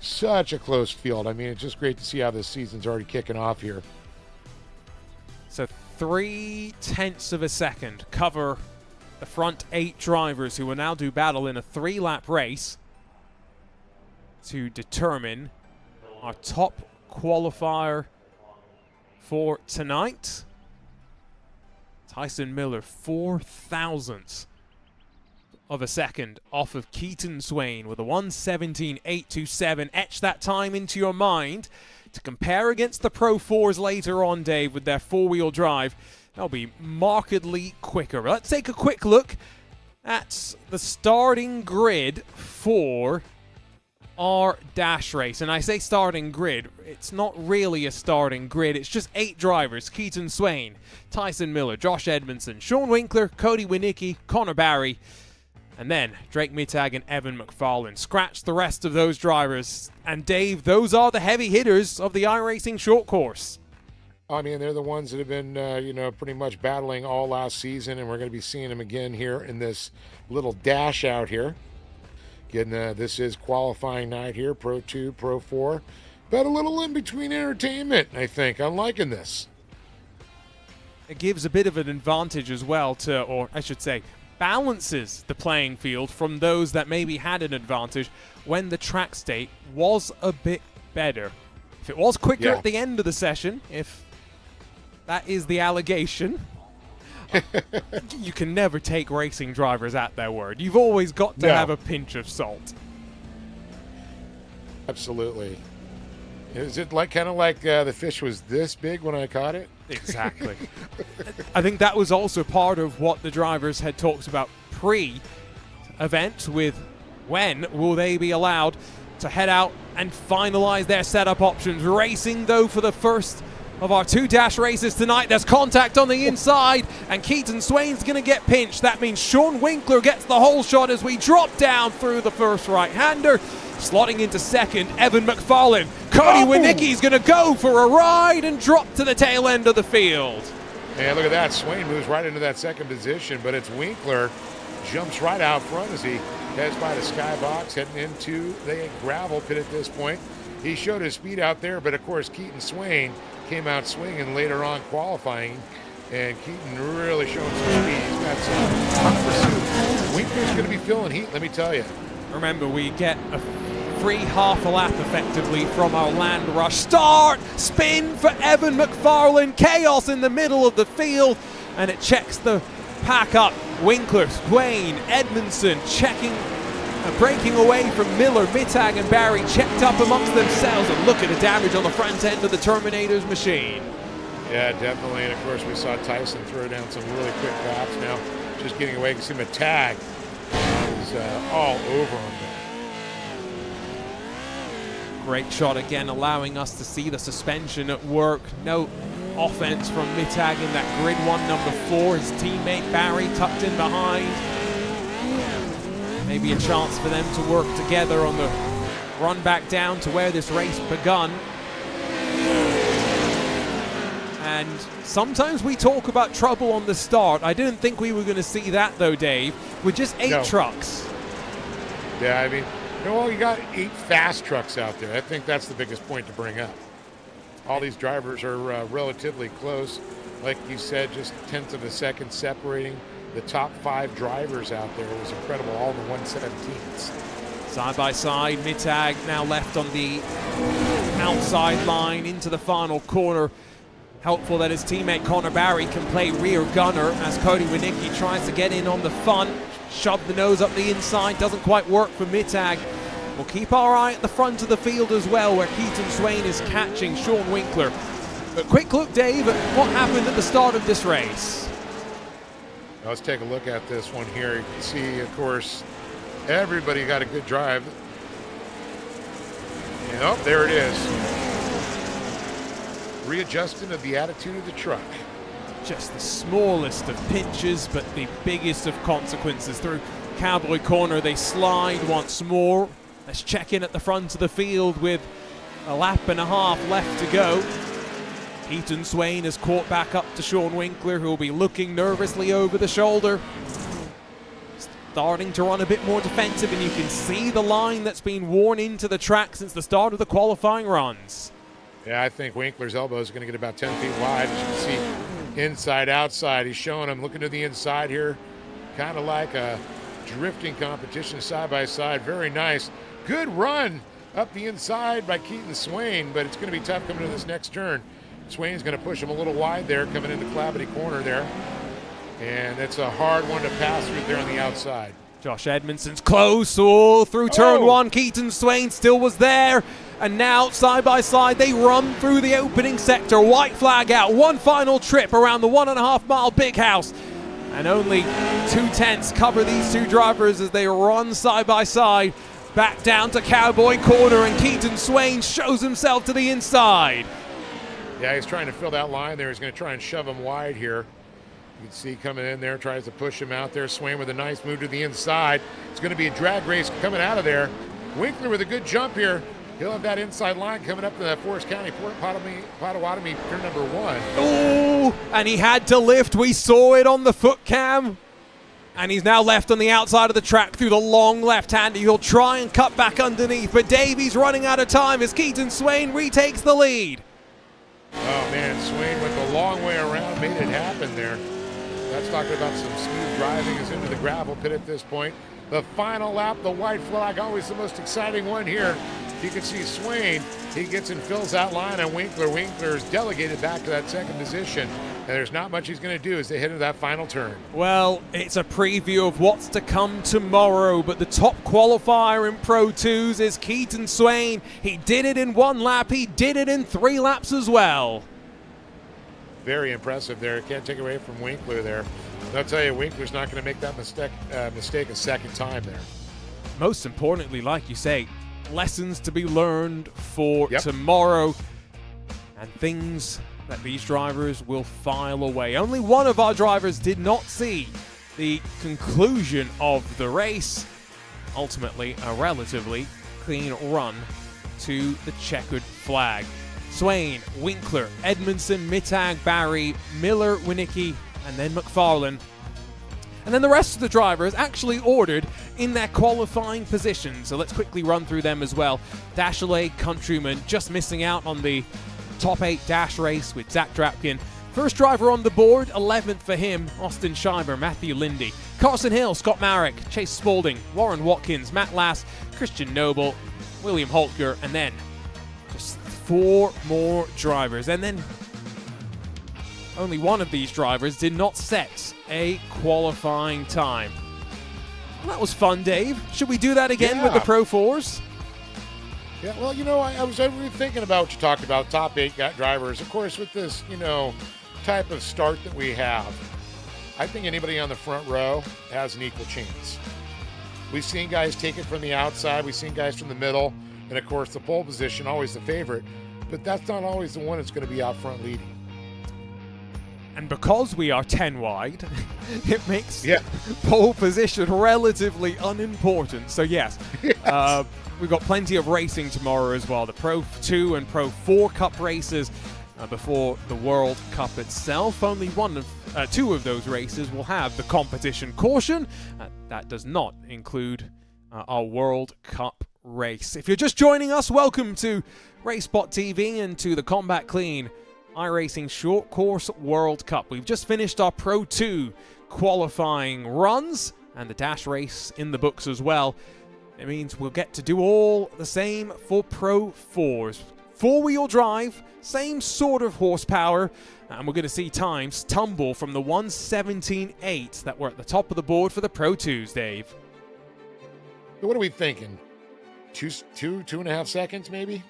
such a close field. I mean, it's just great to see how this season's already kicking off here. So 0.3 of a second cover the front 8 drivers who will now do battle in a 3-lap race to determine our top qualifier for tonight. Tyson Miller, 0.04 of a second off of Keaton Swain with a 117.827. Etch that time into your mind to compare against the Pro 4s later on, Dave, with their 4-wheel drive. They'll be markedly quicker. Let's take a quick look at the starting grid for our dash race. And I say starting grid, it's not really a starting grid. It's just 8 drivers: Keaton Swain, Tyson Miller, Josh Edmondson, Sean Winkler, Cody Winicki, Connor Barry, and then Drake Mittag and Evan McFarlane. Scratch the rest of those drivers. And Dave, those are the heavy hitters of the iRacing short course. I mean, they're the ones that have been, pretty much battling all last season, and we're going to be seeing them again here in this little dash out here. Again, this is qualifying night here, Pro 2, Pro 4. But a little in-between entertainment, I think. I'm liking this. It gives a bit of an advantage as well to, or I should say, balances the playing field from those that maybe had an advantage when the track state was a bit better. If it was quicker at the end of the session, if that is the allegation, you can never take racing drivers at their word. You've always got to have a pinch of salt. Absolutely. Is it kind of like the fish was this big when I caught it? Exactly. I think that was also part of what the drivers had talked about pre-event with when will they be allowed to head out and finalize their setup options. Racing, though, for the first of our 2 dash races tonight. There's contact on the inside, and Keaton Swain's going to get pinched. That means Sean Winkler gets the whole shot as we drop down through the first right-hander. Slotting into second, Evan McFarlane. Cody Winicki's going to go for a ride and drop to the tail end of the field. Man, look at that. Swain moves right into that second position, but it's Winkler jumps right out front as he heads by the skybox, heading into the gravel pit at this point. He showed his speed out there, but of course Keaton Swain came out swinging later on qualifying, and Keaton really showing some speed. He's got some hot pursuit. Winkler's going to be feeling heat, let me tell you. Remember, we get a free half a lap effectively from our land rush. Start! Spin for Evan McFarlane. Chaos in the middle of the field, and it checks the pack up. Winkler, Swain, Edmondson checking, breaking away from Miller, Mittag and Barry checked up amongst themselves, and look at the damage on the front end of the Terminator's machine. Yeah, definitely, and of course we saw Tyson throw down some really quick laps now, just getting away. You can see Mittag is all over him. Great shot again, allowing us to see the suspension at work. No offense from Mittag in that grid one, number 4. His teammate Barry tucked in behind. Maybe a chance for them to work together on the run back down to where this race begun. And sometimes we talk about trouble on the start. I didn't think we were going to see that though, Dave, with just 8 trucks. Yeah, I mean, you got 8 fast trucks out there. I think that's the biggest point to bring up. All these drivers are relatively close. Like you said, just tenths of a second separating the top 5 drivers out there. It was incredible, all the 117s. Side by side, Mittag now left on the outside line into the final corner. Helpful that his teammate Connor Barry can play rear gunner as Cody Winicki tries to get in on the fun. Shove the nose up the inside, doesn't quite work for Mittag. We'll keep our eye at the front of the field as well, where Keaton Swain is catching Sean Winkler. But quick look, Dave, at what happened at the start of this race. Now let's take a look at this one here. You can see, of course, everybody got a good drive. And oh, there it is. Readjusting of the attitude of the truck. Just the smallest of pinches, but the biggest of consequences. Through Cowboy Corner, they slide once more. Let's check in at the front of the field with a lap and a half left to go. Keaton Swain is caught back up to Sean Winkler, who will be looking nervously over the shoulder. Starting to run a bit more defensive, and you can see the line that's been worn into the track since the start of the qualifying runs. Yeah, I think Winkler's elbow is going to get about 10 feet wide. As you can see, inside, outside. He's showing him, looking to the inside here. Kind of like a drifting competition side by side. Very nice. Good run up the inside by Keaton Swain, but it's going to be tough coming to this next turn. Swain's going to push him a little wide there, coming into Clabity Corner there. And it's a hard one to pass through there on the outside. Josh Edmondson's close, through turn 1. Keaton Swain still was there. And now, side by side, they run through the opening sector. White flag out. One final trip around the 1.5 mile big house. And only 2/10 cover these two drivers as they run side by side. Back down to Cowboy Corner, and Keaton Swain shows himself to the inside. Yeah, he's trying to fill that line there. He's going to try and shove him wide here. You can see coming in there, tries to push him out there. Swain with a nice move to the inside. It's going to be a drag race coming out of there. Winkler with a good jump here. He'll have that inside line coming up to that Forest County Potawatomi turn number 1. Oh, and he had to lift. We saw it on the foot cam. And he's now left on the outside of the track through the long left-hander. He'll try and cut back underneath, but Davies running out of time as Keaton Swain retakes the lead. Oh man, Swain went the long way around, made it happen there. That's talking about some smooth driving. Is into the gravel pit at this point. The final lap, the white flag, always the most exciting one here. You can see Swain, he gets and fills that line on Winkler. Winkler's delegated back to that second position, and there's not much he's going to do as they head into that final turn. Well, it's a preview of what's to come tomorrow, but the top qualifier in Pro 2s is Keaton Swain. He did it in 1 lap, he did it in 3 laps as well. Very impressive there. Can't take away from Winkler there. I'll tell you, Winkler's not going to make that mistake a second time there. Most importantly, like you say, lessons to be learned for tomorrow, and things that these drivers will file away. Only one of our drivers did not see the conclusion of the race. Ultimately, a relatively clean run to the checkered flag. Swain, Winkler, Edmondson, Mittag, Barry, Miller, Winicki, and then McFarlane. And then the rest of the drivers actually ordered in their qualifying position. So let's quickly run through them as well. Dashley Countryman just missing out on the top 8 dash race with Zach Drapkin. First driver on the board, 11th for him, Austin Scheiber, Matthew Lindy. Carson Hill, Scott Marek, Chase Spaulding, Warren Watkins, Matt Lass, Christian Noble, William Holtger, and then just 4 more drivers. And then only one of these drivers did not set a qualifying time. Well, that was fun, Dave. Should we do that again with the Pro 4s? Yeah, well, I was really thinking about what you talked about, top 8 drivers. Of course, with this, type of start that we have, I think anybody on the front row has an equal chance. We've seen guys take it from the outside. We've seen guys from the middle. And, of course, the pole position, always the favorite. But that's not always the one that's going to be out front leading. And because we are 10 wide, it makes pole position relatively unimportant. So, yes, we've got plenty of racing tomorrow as well. The Pro 2 and Pro 4 Cup races before the World Cup itself. Only two of those races will have the competition caution. That does not include our World Cup race. If you're just joining us, welcome to RaceSpot TV and to the Combat Clean iRacing Short Course World Cup. We've just finished our Pro 2 qualifying runs and the dash race in the books as well. It means we'll get to do all the same for Pro 4s. 4-wheel drive, same sort of horsepower, and we're going to see times tumble from the 1:17.8 that were at the top of the board for the Pro 2s, Dave. What are we thinking? 2.5 seconds, maybe?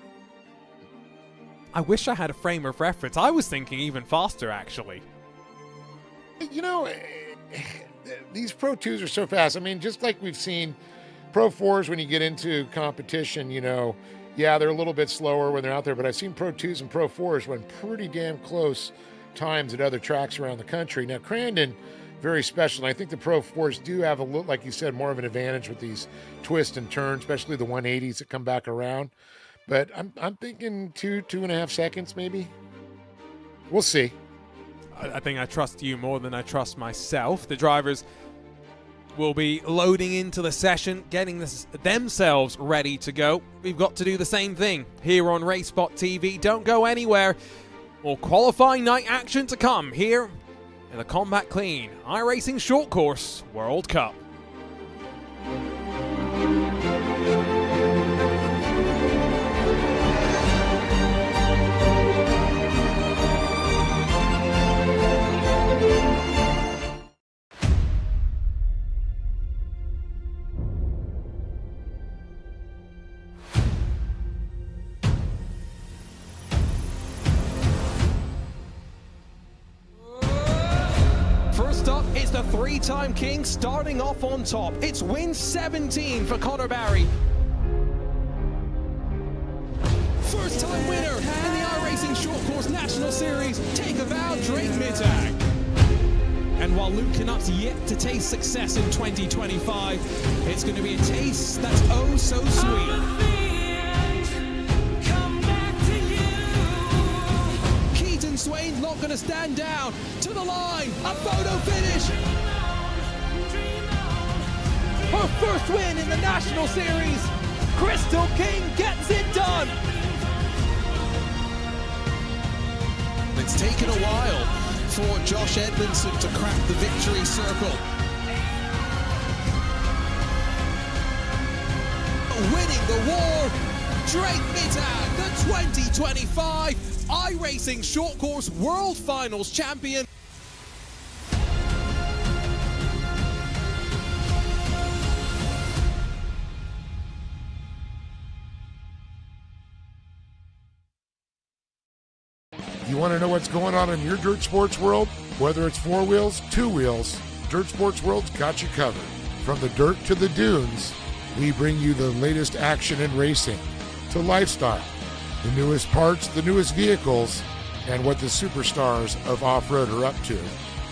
I wish I had a frame of reference. I was thinking even faster, actually. These Pro 2s are so fast. I mean, just like we've seen Pro 4s when you get into competition, they're a little bit slower when they're out there, but I've seen Pro 2s and Pro 4s run pretty damn close times at other tracks around the country. Now, Crandon, very special. And I think the Pro 4s do have a little, like you said, more of an advantage with these twists and turns, especially the 180s that come back around. But I'm thinking 2.5 seconds, maybe. We'll see. I think I trust you more than I trust myself. The drivers will be loading into the session, getting themselves ready to go. We've got to do the same thing here on RaceSpot TV. Don't go anywhere. More qualifying night action to come here in the Combat Clean iRacing Short Course World Cup. First up, it's the 3-time king starting off on top. It's win 17 for Connor Barry. First-time winner in the iRacing Short Course National Series, Take a Vow, Drake Mittag. And while Luke Canuck's yet to taste success in 2025, it's going to be a taste that's oh so sweet. Swain's not going to stand down. To the line, a photo finish. Her first win in the National Series. Crystal King gets it done. It's taken a while for Josh Edmondson to crack the victory circle. Winning the war, Drake Mittag, the 2025 iRacing Short Course World Finals champion. You want to know what's going on in your dirt sports world? Whether it's 4 wheels, 2 wheels, Dirt Sports World's got you covered. From the dirt to the dunes, we bring you the latest action in racing, to lifestyle, the newest parts, the newest vehicles, and what the superstars of off-road are up to.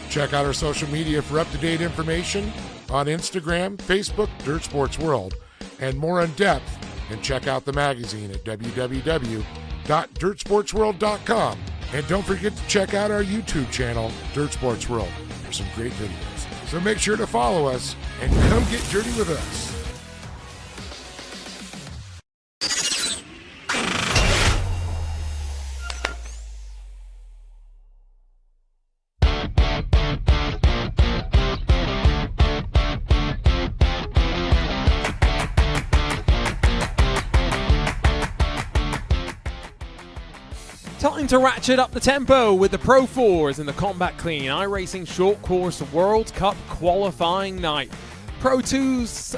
Check out our social media for up-to-date information on Instagram, Facebook, Dirt Sports World, and more in depth. And check out the magazine at www.dirtsportsworld.com. And don't forget to check out our YouTube channel, Dirt Sports World, for some great videos. So make sure to follow us and come get dirty with us. Time to ratchet up the tempo with the Pro 4s in the Combat Clean iRacing Short Course World Cup qualifying night. Pro 2's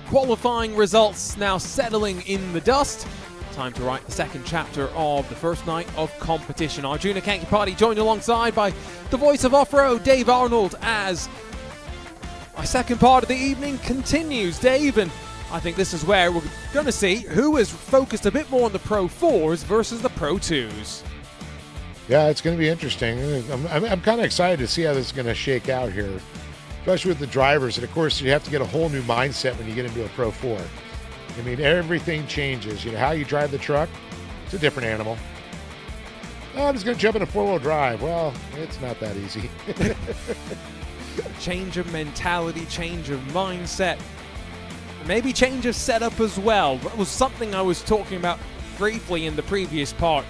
qualifying results now settling in the dust. Time to write the second chapter of the first night of competition. Arjuna Kankipati joined alongside by the voice of off-road, Dave Arnold, as our second part of the evening continues. Dave, and I think this is where we're going to see who is focused a bit more on the Pro 4s versus the Pro 2s. Yeah, it's going to be interesting. I'm kind of excited to see how this is going to shake out here, especially with the drivers. And, of course, you have to get a whole new mindset when you get into a Pro 4. I mean, everything changes. You know, how you drive the truck, it's a different animal. Oh, I'm just going to jump in a four-wheel drive. Well, it's not that easy. Change of mentality, change of mindset, maybe change of setup as well. That was something I was talking about briefly in the previous part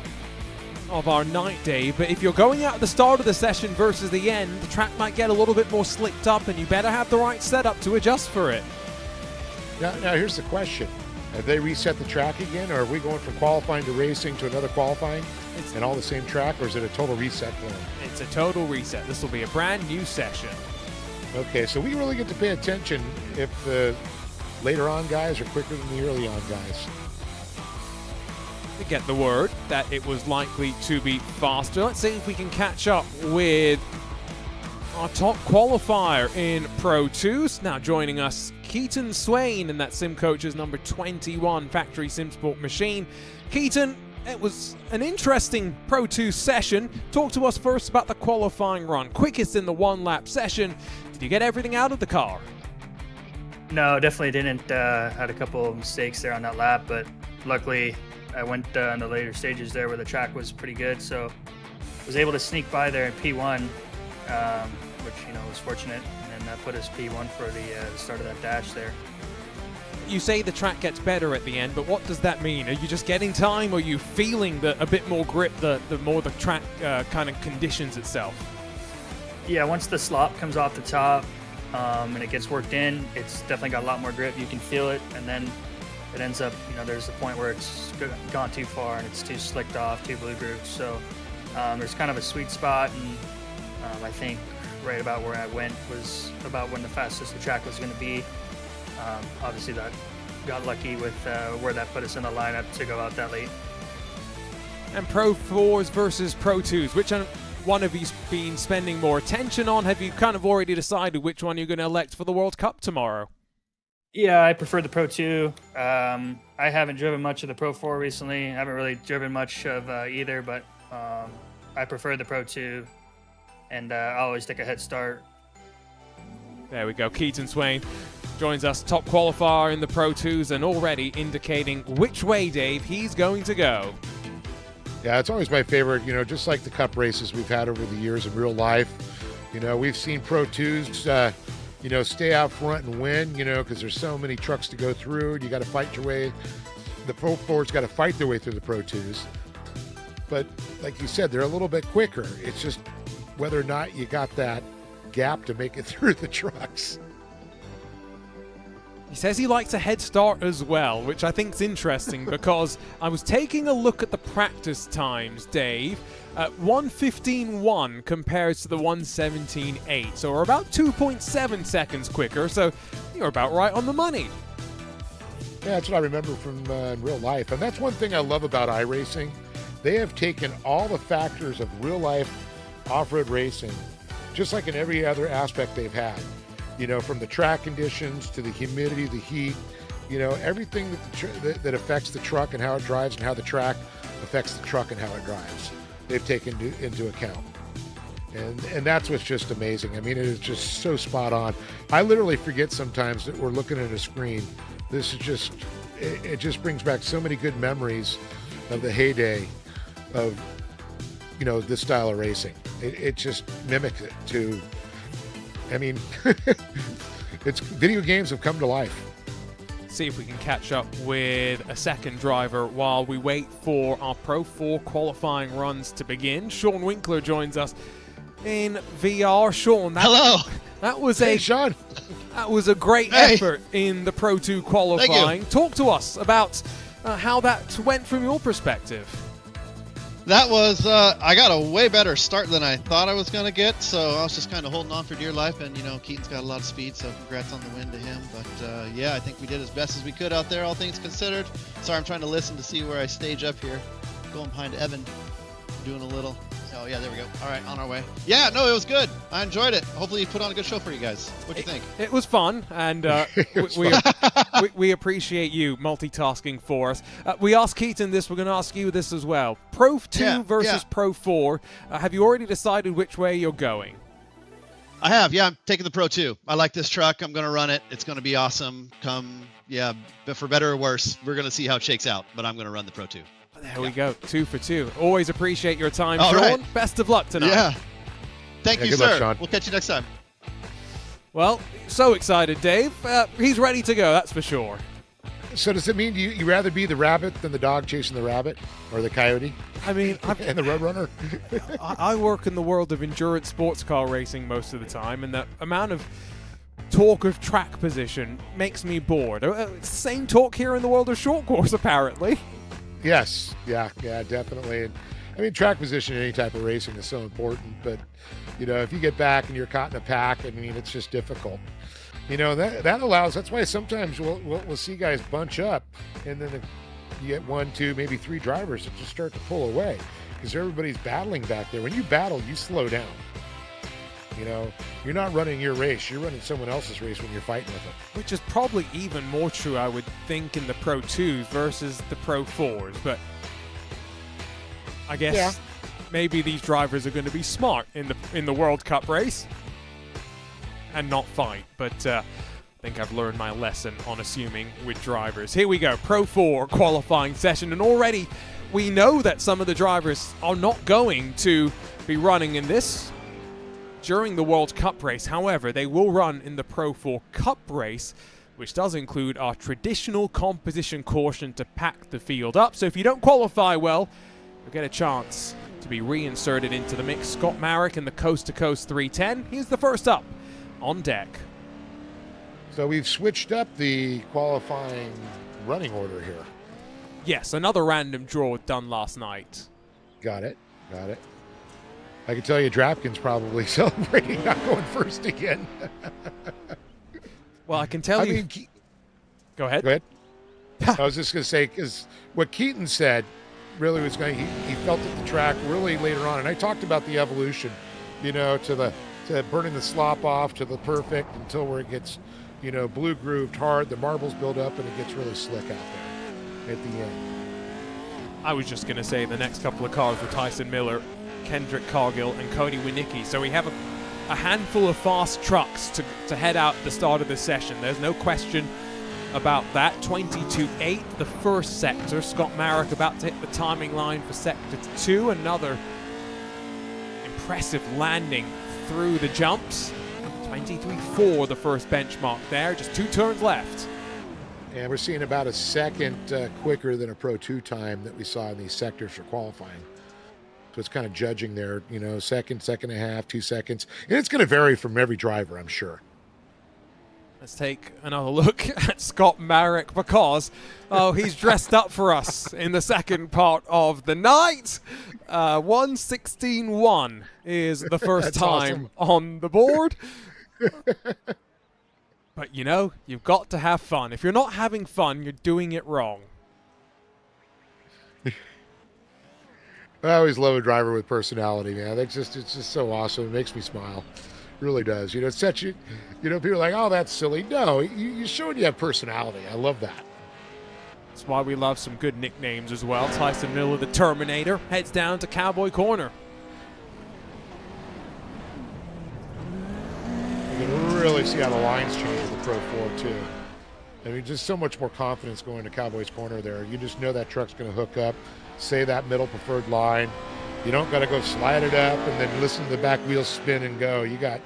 of our night, Dave. But if you're going out at the start of the session versus the end, the track might get a little bit more slicked up, and you better have the right setup to adjust for it. Now here's the question. Have they reset the track again, or are we going from qualifying to racing to another qualifying and all the same track, or is it a total reset for them? It's a total reset. This will be a brand new session. Okay, so we really get to pay attention if the later on guys are quicker than the early on guys. We get the word that it was likely to be faster. Let's see if we can catch up with our top qualifier in Pro 2s. Now joining us, Keaton Swain, and that Sim Coach's number 21 factory SimSport machine. Keaton, it was an interesting Pro 2 session. Talk to us first about the qualifying run. Quickest in the one-lap session. Did you get everything out of the car? No, definitely didn't. Had a couple of mistakes there on that lap, but luckily I went in the later stages there where the track was pretty good, so was able to sneak by there in P1, which, you know, was fortunate, and then that put us P1 for the start of that dash there. You say the track gets better at the end, but what does that mean? Are you just getting time, or are you feeling a bit more grip the more the track kind of conditions itself? Yeah, once the slop comes off the top and it gets worked in, it's definitely got a lot more grip. You can feel it, and then it ends up, you know, there's a point where it's gone too far and it's too slicked off, too blue grooved. So there's kind of a sweet spot, and I think right about where I went was about when the fastest the track was going to be. Obviously that got lucky with where that put us in the lineup to go out that late. And Pro 4s versus Pro 2s, which one have you been spending more attention on? Have you kind of already decided which one you're going to elect for the World Cup tomorrow? Yeah, I prefer the Pro 2. I haven't driven much of the Pro 4 recently. I haven't really driven much of either, but I prefer the Pro 2, and I always take a head start. There we go. Keaton Swain joins us, top qualifier in the Pro 2s, and already indicating which way, Dave, he's going to go. Yeah, it's always my favorite, you know, just like the cup races we've had over the years in real life. You know, we've seen Pro 2s, you know, stay out front and win, you know, because there's so many trucks to go through, and you got to fight your way. The Pro 4s got to fight their way through the Pro 2s. But like you said, they're a little bit quicker. It's just whether or not you got that gap to make it through the trucks. He says he likes a head start as well, which I think is interesting because I was taking a look at the practice times, Dave. 1:15.1 compares to the 1:17.8, so we're about 2.7 seconds quicker, so you're about right on the money. Yeah, that's what I remember from in real life. And that's one thing I love about iRacing. They have taken all the factors of real life off-road racing, just like in every other aspect they've had. You know, from the track conditions to the humidity, the heat, you know, everything that affects the truck and how it drives, and how the track affects the truck and how it drives, they've taken into account. And that's what's just amazing. I mean, it is just so spot on. I literally forget sometimes that we're looking at a screen. This is just, it just brings back so many good memories of the heyday of, you know, this style of racing. It just mimics it to I mean, it's video games have come to life. See if we can catch up with a second driver while we wait for our Pro 4 qualifying runs to begin. Sean Winkler joins us in VR. Sean, hello. That was Hey, Sean. That was a great effort in the Pro 2 qualifying. Talk to us about how that went from your perspective. That was, I got a way better start than I thought I was going to get, so I was just kind of holding on for dear life, and, Keaton's got a lot of speed, so congrats on the win to him. But, yeah, I think we did as best as we could out there, all things considered. Sorry, I'm trying to listen to see where I stage up here. Going behind Evan, doing a little. Oh, yeah, there we go. All right, on our way. Yeah, no, it was good. I enjoyed it. Hopefully you put on a good show for you guys. What do you think? It was fun, and we appreciate you multitasking for us. We asked Keaton this. We're going to ask you this as well. Pro 2 versus Pro 4. Have you already decided which way you're going? I have. Yeah, I'm taking the Pro 2. I like this truck. I'm going to run it. It's going to be awesome. But for better or worse, we're going to see how it shakes out, but I'm going to run the Pro 2. There we go. 2 for 2. Always appreciate your time, All Sean. right. Best of luck tonight. Yeah. Thank you, good sir. luck, Sean. We'll catch you next time. Well, so excited, Dave. He's ready to go, that's for sure. So does it mean you rather be the rabbit than the dog chasing the rabbit, or the coyote? I mean, and the roadrunner? I work in the world of endurance sports car racing most of the time, and the amount of talk of track position makes me bored. Same talk here in the world of short course, apparently. Yes, yeah, definitely. And, I mean, track position in any type of racing is so important, but, if you get back and you're caught in a pack, I mean, it's just difficult. That allows, that's why sometimes we'll see guys bunch up, and then you get 1, 2, maybe 3 drivers that just start to pull away, because everybody's battling back there. When you battle, you slow down. You're not running your race, you're running someone else's race when you're fighting with them. Which is probably even more true, I would think, in the Pro 2s versus the Pro 4s. But I guess maybe these drivers are going to be smart in the World Cup race and not fight. But I think I've learned my lesson on assuming with drivers. Here we go, Pro 4 qualifying session. And already we know that some of the drivers are not going to be running in this during the World Cup race. However, they will run in the Pro 4 Cup race, which does include our traditional composition caution to pack the field up. So if you don't qualify well, you'll get a chance to be reinserted into the mix. Scott Marek in the Coast to Coast 310. He's the first up on deck. So we've switched up the qualifying running order here. Yes, another random draw done last night. Got it. I can tell you DraftKings probably celebrating not going first again. Well, I can tell you. Go ahead. I was just going to say, because what Keaton said really was going, he felt at the track really later on. And I talked about the evolution, to burning the slop off to the perfect until where it gets, blue grooved hard, the marbles build up, and it gets really slick out there at the end. I was just going to say the next couple of cars were Tyson Miller, Kendrick Cargill, and Cody Winicki. So we have a handful of fast trucks to head out at the start of the session. There's no question about that. 22.8, the first sector. Scott Marek about to hit the timing line for sector 2. Another impressive landing through the jumps. 23.4, the first benchmark there. Just 2 turns left. And we're seeing about a second quicker than a Pro 2 time that we saw in these sectors for qualifying. So it's kind of judging there, second and a half, 2 seconds. And it's going to vary from every driver, I'm sure. Let's take another look at Scott Marek because, he's dressed up for us in the second part of the night. 1:16.1 is the first time on the board. But, you've got to have fun. If you're not having fun, you're doing it wrong. I always love a driver with personality, man. It's just so awesome. It makes me smile. It really does. It's such people are like, oh, that's silly. No, you showed you have personality. I love that. That's why we love some good nicknames as well. Tyson Miller, the Terminator, heads down to Cowboy Corner. You can really see how the lines change in the Pro 4 too. I mean, just so much more confidence going to Cowboy's Corner there. You just know that truck's going to hook up, say that middle preferred line. You don't got to go slide it up and then listen to the back wheels spin and go. You got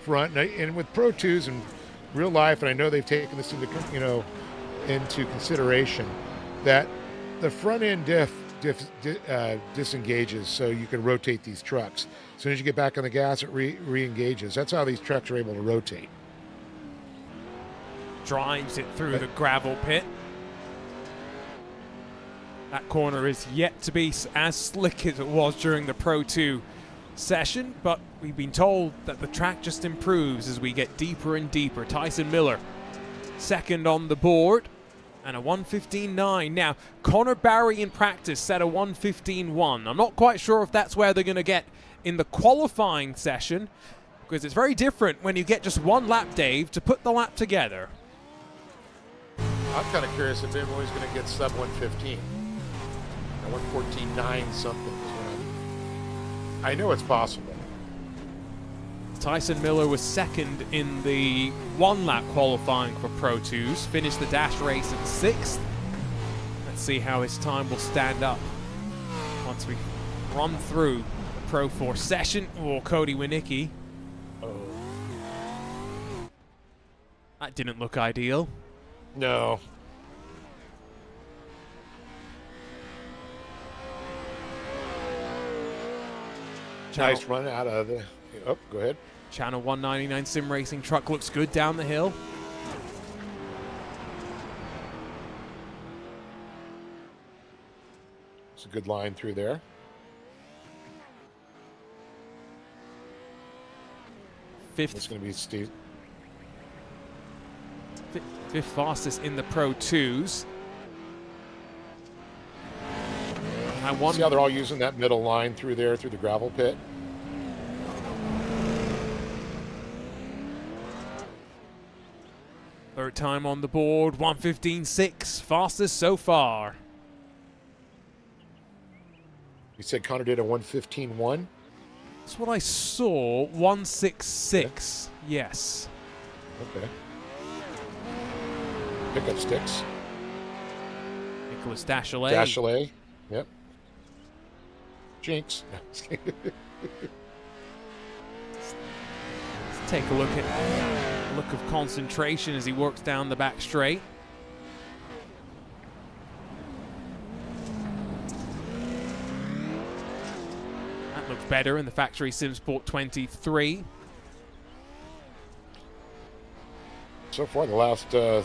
front, and with Pro 2s in real life, and I know they've taken this into into consideration, that the front end disengages, so you can rotate these trucks. As soon as you get back on the gas, it re-engages. That's how these trucks are able to rotate. Drives it through the gravel pit. That corner is yet to be as slick as it was during the Pro 2 session, but we've been told that the track just improves as we get deeper and deeper. Tyson Miller, second on the board, and a 1:15.9. Now, Connor Barry in practice set a 1:15.1. I'm not quite sure if that's where they're going to get in the qualifying session, because it's very different when you get just one lap, Dave, to put the lap together. I'm kind of curious if anybody's going to get sub 115. 1:14.9 something. I know it's possible. Tyson Miller was second in the one-lap qualifying for Pro 2s, finished the dash race in 6th. Let's see how his time will stand up once we run through the Pro 4 session. Oh, Cody Winicki. Oh. That didn't look ideal. No. Nice run out of the... Oh, go ahead. Channel 199 Sim Racing truck looks good down the hill. It's a good line through there. It's going to be Steve. Fifth fastest in the Pro 2s. See how they're all using that middle line through there, through the gravel pit? Third time on the board, 1:15.6, fastest so far. You said Connor did a 1:15.1? That's what I saw, 1:66, yes. Okay. Pickup sticks. Nicholas Dachelet. Dachelet, yep. Jinx. Let's take a look of concentration as he works down the back straight. That looks better in the factory SimSport 23. So far, the last 3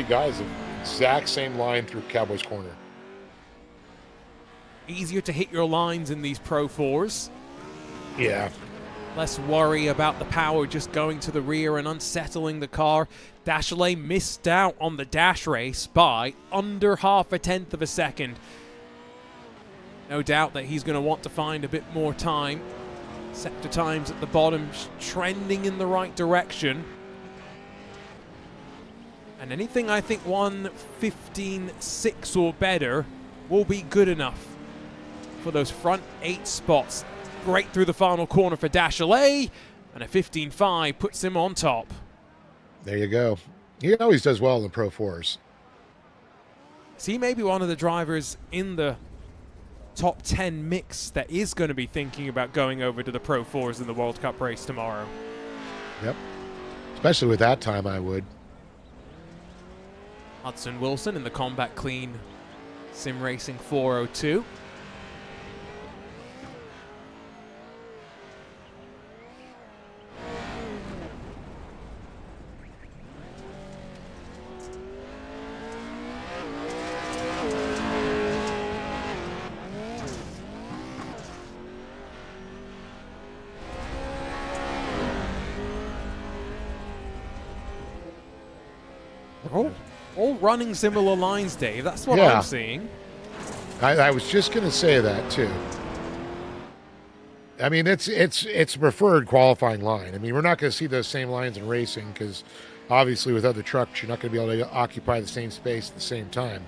guys have exact same line through Cowboys Corner. Easier to hit your lines in these Pro 4s. Yeah. Less worry about the power just going to the rear and unsettling the car. Dachelet missed out on the dash race by under 0.5 of a second. No doubt that he's going to want to find a bit more time. Sector times at the bottom trending in the right direction. And anything I think 1:15.6 or better will be good enough for those front 8 spots. Great through the final corner for Dachelet, and a 15.5 puts him on top. There you go. He always does well in the Pro 4s. So he may be one of the drivers in the top 10 mix that is going to be thinking about going over to the Pro 4s in the World Cup race tomorrow. Yep. Especially with that time, I would. Hudson Wilson in the Combat Clean Sim Racing 402. All running similar lines, Dave. That's what I'm seeing. I was just going to say that too. I mean, it's a preferred qualifying line. I mean, we're not going to see those same lines in racing because obviously with other trucks, you're not going to be able to occupy the same space at the same time.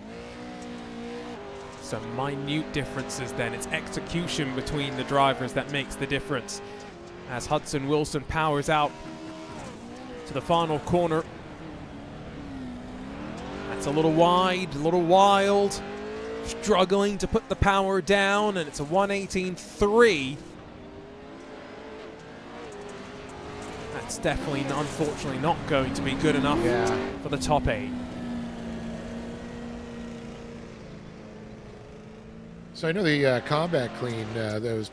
Some minute differences then. It's execution between the drivers that makes the difference. As Hudson Wilson powers out to the final corner. That's a little wide, a little wild. Struggling to put the power down, and it's a 1:18.3. That it's definitely, unfortunately, not going to be good enough for the top 8. So I know the combat clean, that was,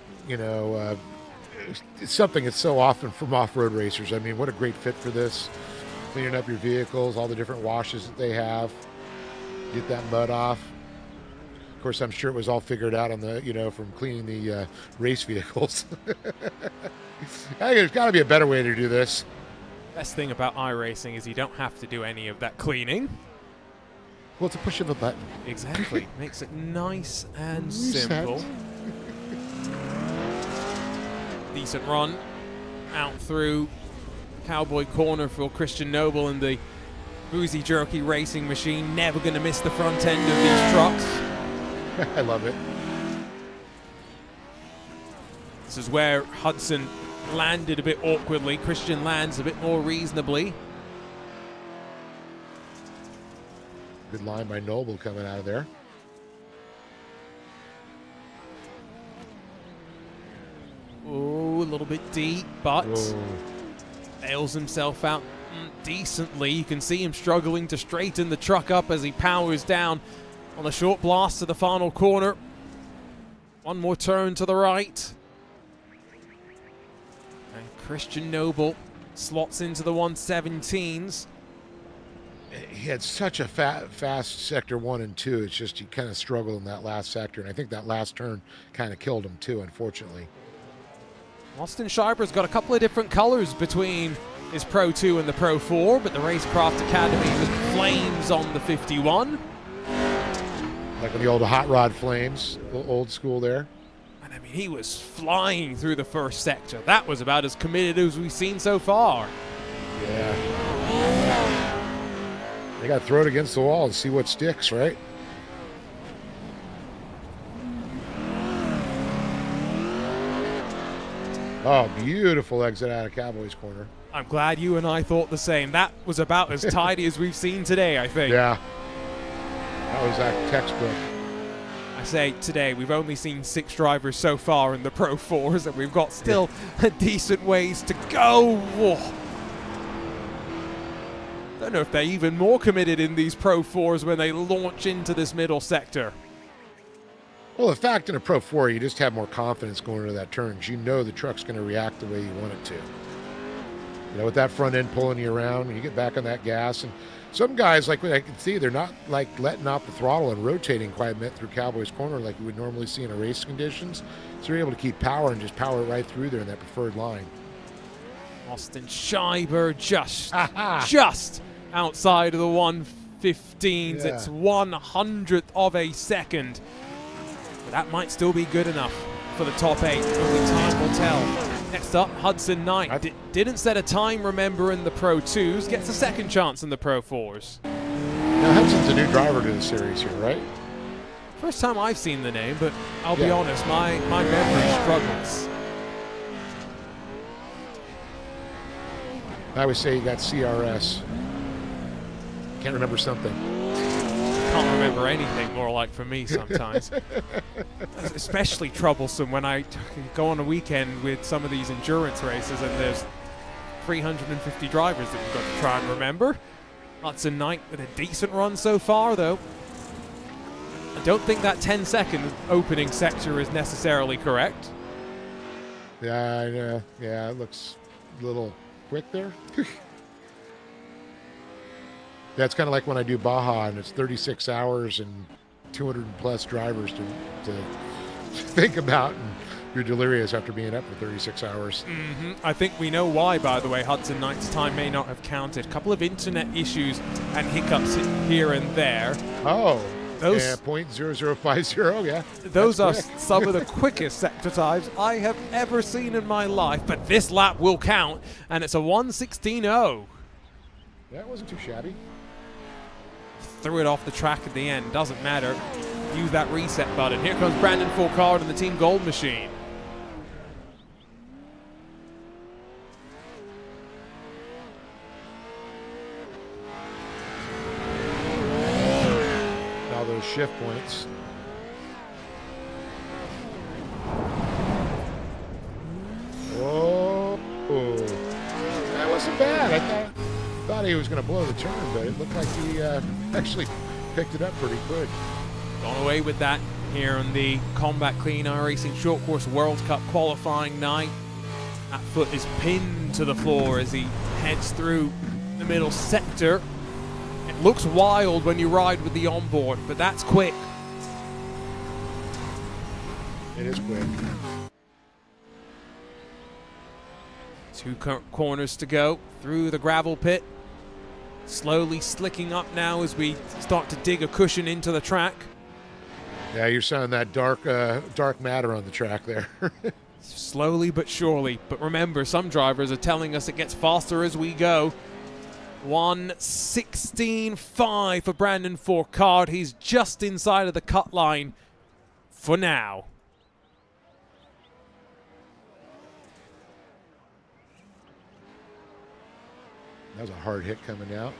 it's something that's so often from off-road racers. I mean, what a great fit for this. Cleaning up your vehicles, all the different washes that they have. Get that mud off. Of course, I'm sure it was all figured out on the, from cleaning the race vehicles. I think there's got to be a better way to do this. Best thing about iRacing is you don't have to do any of that cleaning. Well, it's a push of a button. Exactly. Makes it nice and Reset. simple. Decent run out through Cowboy Corner for Christian Noble and the Boozy Jerky racing machine. Never going to miss the front end of these trucks. I love it. This is where Hudson landed a bit awkwardly. Christian lands a bit more reasonably. Good line by Noble coming out of there. Oh, a little bit deep, but Whoa. bails himself out decently. You can see him struggling to straighten the truck up as he powers down on the short blast to the final corner. One more turn to the right. And Christian Noble slots into the 117s. He had such a fast sector 1 and 2. It's just he kind of struggled in that last sector, and I think that last turn kind of killed him too, unfortunately. Austin Schreiber's got a couple of different colors between his Pro 2 and the Pro 4, but the Racecraft Academy with flames on the 51. Like when the old hot rod flames, old school there. And I mean, he was flying through the first sector. That was about as committed as we've seen so far. Yeah. They got to throw it against the wall and see what sticks, right? Oh, beautiful exit out of Cowboys Corner. I'm glad you and I thought the same. That was about as tidy as we've seen today, I think. Yeah. That was that textbook. I say today, we've only seen 6 drivers so far in the Pro 4s, and we've got still a decent ways to go. Whoa. Don't know if they're even more committed in these Pro 4s when they launch into this middle sector. Well, the fact in a Pro 4, you just have more confidence going into that turn because you know the truck's going to react the way you want it to. With that front end pulling you around, and you get back on that gas. And some guys, like I can see, they're not like letting off the throttle and rotating quite a bit through Cowboys Corner like you would normally see in a race conditions. So you're able to keep power and just power right through there in that preferred line. Austin Schreiber just outside of the 115s. Yeah. It's 100th of a second. But that might still be good enough for the top 8. Only time will tell. Next up, Hudson Knight. Didn't set a time, remember, in the Pro 2s. Gets a second chance in the Pro 4s. Now, Hudson's a new driver to the series here, right? First time I've seen the name, but I'll be honest, my memory struggles. I always say you got CRS. Can't remember something. Can't remember anything, more like for me sometimes. Especially troublesome when I go on a weekend with some of these endurance races and there's 350 drivers that you've got to try and remember. Hudson Knight with a decent run so far, though. I don't think that 10-second opening sector is necessarily correct. Yeah, I know. Yeah, it looks a little quick there. That's kind of like when I do Baja and it's 36 hours and 200 plus drivers to think about, and you're delirious after being up for 36 hours. I think we know why, by the way. Hudson Knight's time may not have counted. A couple of internet issues and hiccups here and there. Oh, those, yeah, 0.0050, yeah. Those are some of the quickest sector times I have ever seen in my life, but this lap will count, and it's a 1:16.0. That wasn't too shabby. Threw it off the track at the end, doesn't matter. Use that reset button. Here comes Brandon Fourcade and the Team Gold Machine. Now those shift points. Oh, that he was going to blow the turn, but it looked like he actually picked it up pretty quick. Gone away with that here on the Combat Clean iRacing Short Course World Cup qualifying night. That foot is pinned to the floor as he heads through the middle sector. It looks wild when you ride with the onboard, but that's quick. It is quick. Two corners to go through the gravel pit. Slowly slicking up now as we start to dig a cushion into the track. Yeah, you're seeing that dark matter on the track there. Slowly but surely. But remember, some drivers are telling us it gets faster as we go. 1:16.5 for Brandon Fourcade. He's just inside of the cut line for now. That was a hard hit coming out.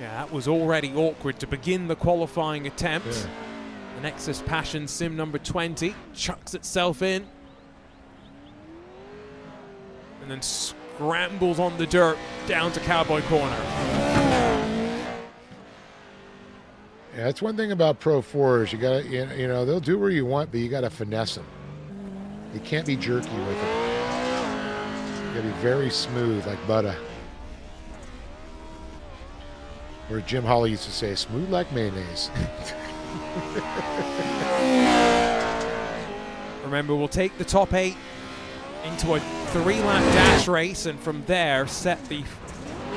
Yeah, that was already awkward to begin the qualifying attempt. Yeah. The Nexus Passion sim number 20 chucks itself in and then scrambles on the dirt down to Cowboy Corner. Yeah, that's one thing about Pro 4s. You gotta, you know, they'll do where you want, but you gotta finesse them. You can't be jerky with them. You gotta be very smooth, like butter. Or Jim Holly used to say, smooth like mayonnaise. Remember, we'll take the top 8 into a 3-lap dash race, and from there set the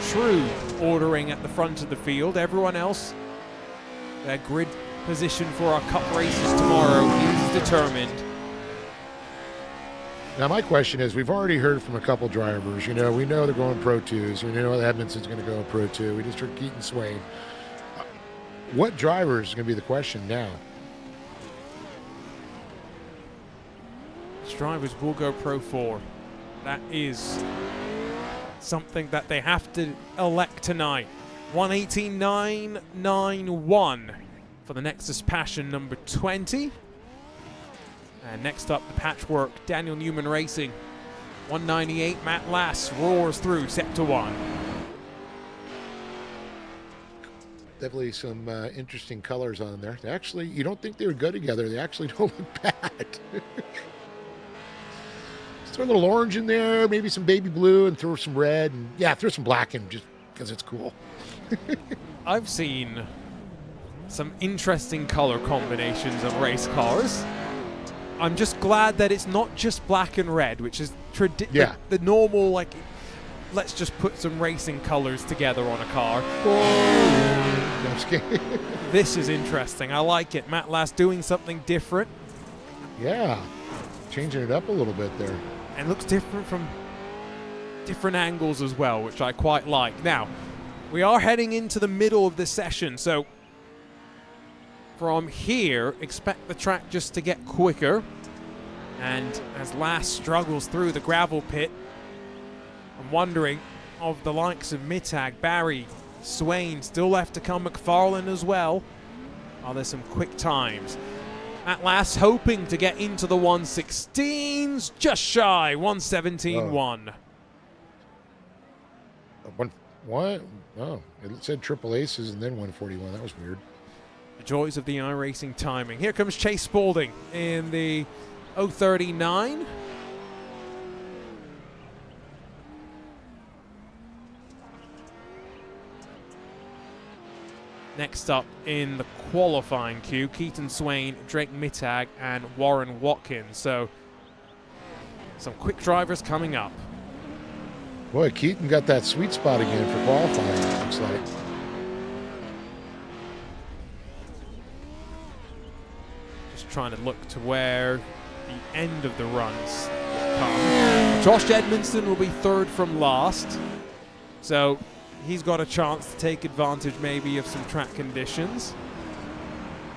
true ordering at the front of the field. Everyone else, their grid position for our cup races tomorrow is determined. Now, my question is, we've already heard from a couple drivers. You know, we know they're going Pro 2s. We know Edmondson's going to go Pro 2. We just heard Keaton Swain. What driver is going to be the question now? Which drivers will go Pro 4? That is something that they have to elect tonight. 1:18.991 for the Nexus Passion number 20. And next up, the Patchwork, Daniel Newman Racing. 1:98, Matt Lass roars through Sector 1. Definitely some interesting colors on there. They actually, you don't think they would go together. They actually don't look bad. Throw a little orange in there, maybe some baby blue, and throw some red, and yeah, throw some black in just because it's cool. I've seen some interesting color combinations of race cars. I'm just glad that it's not just black and red, which is the normal, like, let's just put some racing colors together on a car. No, I'm just kidding. This is interesting. I like it. Matt Lass doing something different. Yeah, changing it up a little bit there. And looks different from different angles as well, which I quite like. Now, we are heading into the middle of this session, so from here, expect the track just to get quicker. And as Lass struggles through the gravel pit, I'm wondering of the likes of Mittag, Barry, Swain, still left to come, McFarlane as well. Are there some quick times? At last, hoping to get into the 1:16s, just shy, 1:17.1. What? Oh, it said triple aces and then 141. That was weird. The joys of the iRacing timing. Here comes Chase Spaulding in the 039. Next up in the qualifying queue, Keaton Swain, Drake Mittag, and Warren Watkins. So some quick drivers coming up. Boy, Keaton got that sweet spot again for qualifying, it looks like. Just trying to look to where the end of the runs come. Josh Edmondson will be third from last. So he's got a chance to take advantage maybe of some track conditions.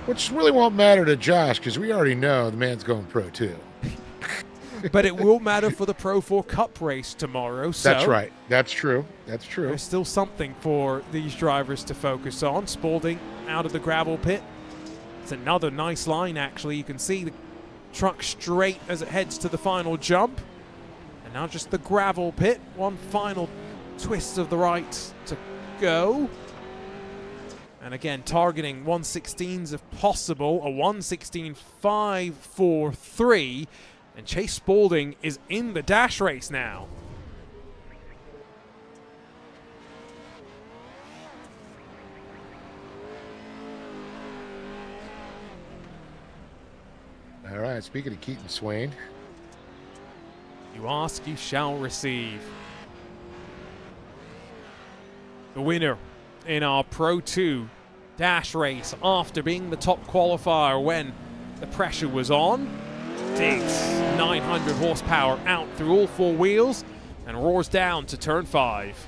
Which really won't matter to Josh because we already know the man's going Pro 2. But it will matter for the Pro 4 Cup race tomorrow. So that's right. That's true. That's true. There's still something for these drivers to focus on. Spaulding out of the gravel pit. It's another nice line, actually. You can see the truck straight as it heads to the final jump. And now just the gravel pit. One final twist of the right to go. And again, targeting 116s if possible, a 116.543. And Chase Spaulding is in the dash race now. All right, speaking of Keaton Swain. You ask, you shall receive. The winner in our Pro 2 dash race after being the top qualifier when the pressure was on. Digs 900 horsepower out through all four wheels and roars down to turn 5.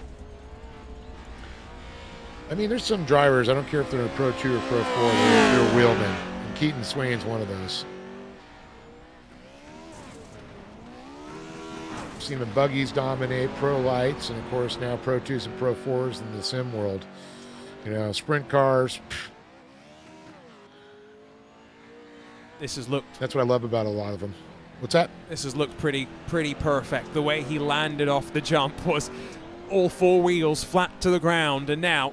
I mean, there's some drivers, I don't care if they're in a Pro 2 or Pro 4, they're wheelmen. And Keaton Swain's one of those. I've seen the buggies dominate, Pro Lights, and of course now Pro 2s and Pro 4s in the sim world. You know, sprint cars. This has looked. That's what I love about a lot of them. What's that? This has looked pretty perfect. The way he landed off the jump was all four wheels flat to the ground, and now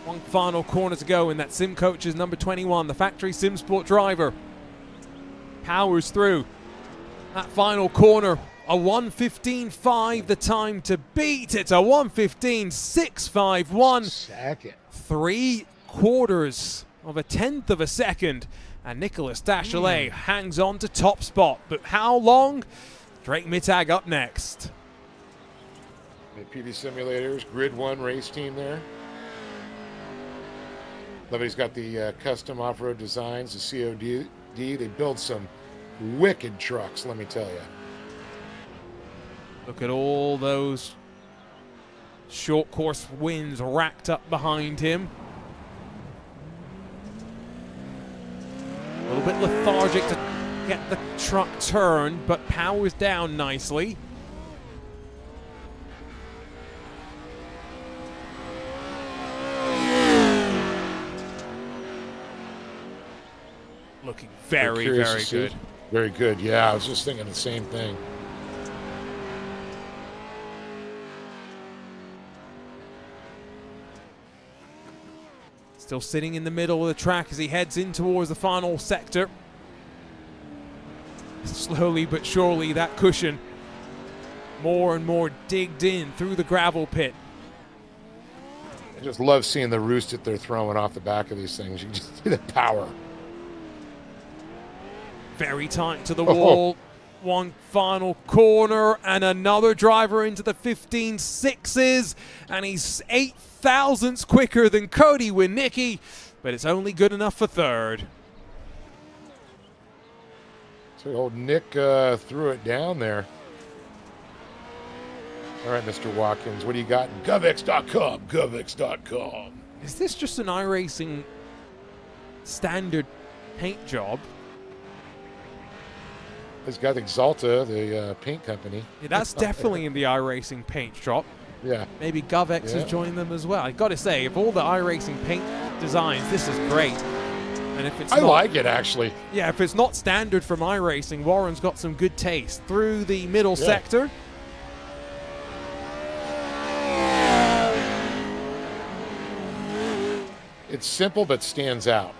one final corner to go in that Sim Coach's number 21, the factory Sim Sport driver. Powers through that final corner. A 1:15.5 the time to beat. It's a 1:15.651. Second. 3/4 of a tenth of a second. And Nicholas Dachelet hangs on to top spot. But how long? Drake Mittag up next. The PD Simulators, Grid 1 race team there. Love it. He's got the custom off-road designs, the COD. They build some wicked trucks, let me tell you. Look at all those short course wins racked up behind him. A little bit lethargic to get the truck turned, but powers down nicely. Looking very, very good. Very good, yeah. I was just thinking the same thing. Still sitting in the middle of the track as he heads in towards the final sector. Slowly but surely, that cushion more and more digged in through the gravel pit. I just love seeing the roost that they're throwing off the back of these things. You can just see the power. Very tight to the wall. One final corner and another driver into the 15.6s, and he's 8 thousandths quicker than Cody Winnicki, but it's only good enough for third. So old Nick threw it down there. All right, Mr. Watkins, what do you got? Govx.com, Govx.com. Is this just an iRacing standard paint job? He's got Exalta, the paint company. Yeah, that's definitely in the iRacing paint shop. Yeah. Maybe GovX has joined them as well. I got to say, of all the iRacing paint designs, this is great. And if it's I like it, actually. Yeah, if it's not standard from iRacing, Warren's got some good taste. Through the middle sector. It's simple but stands out.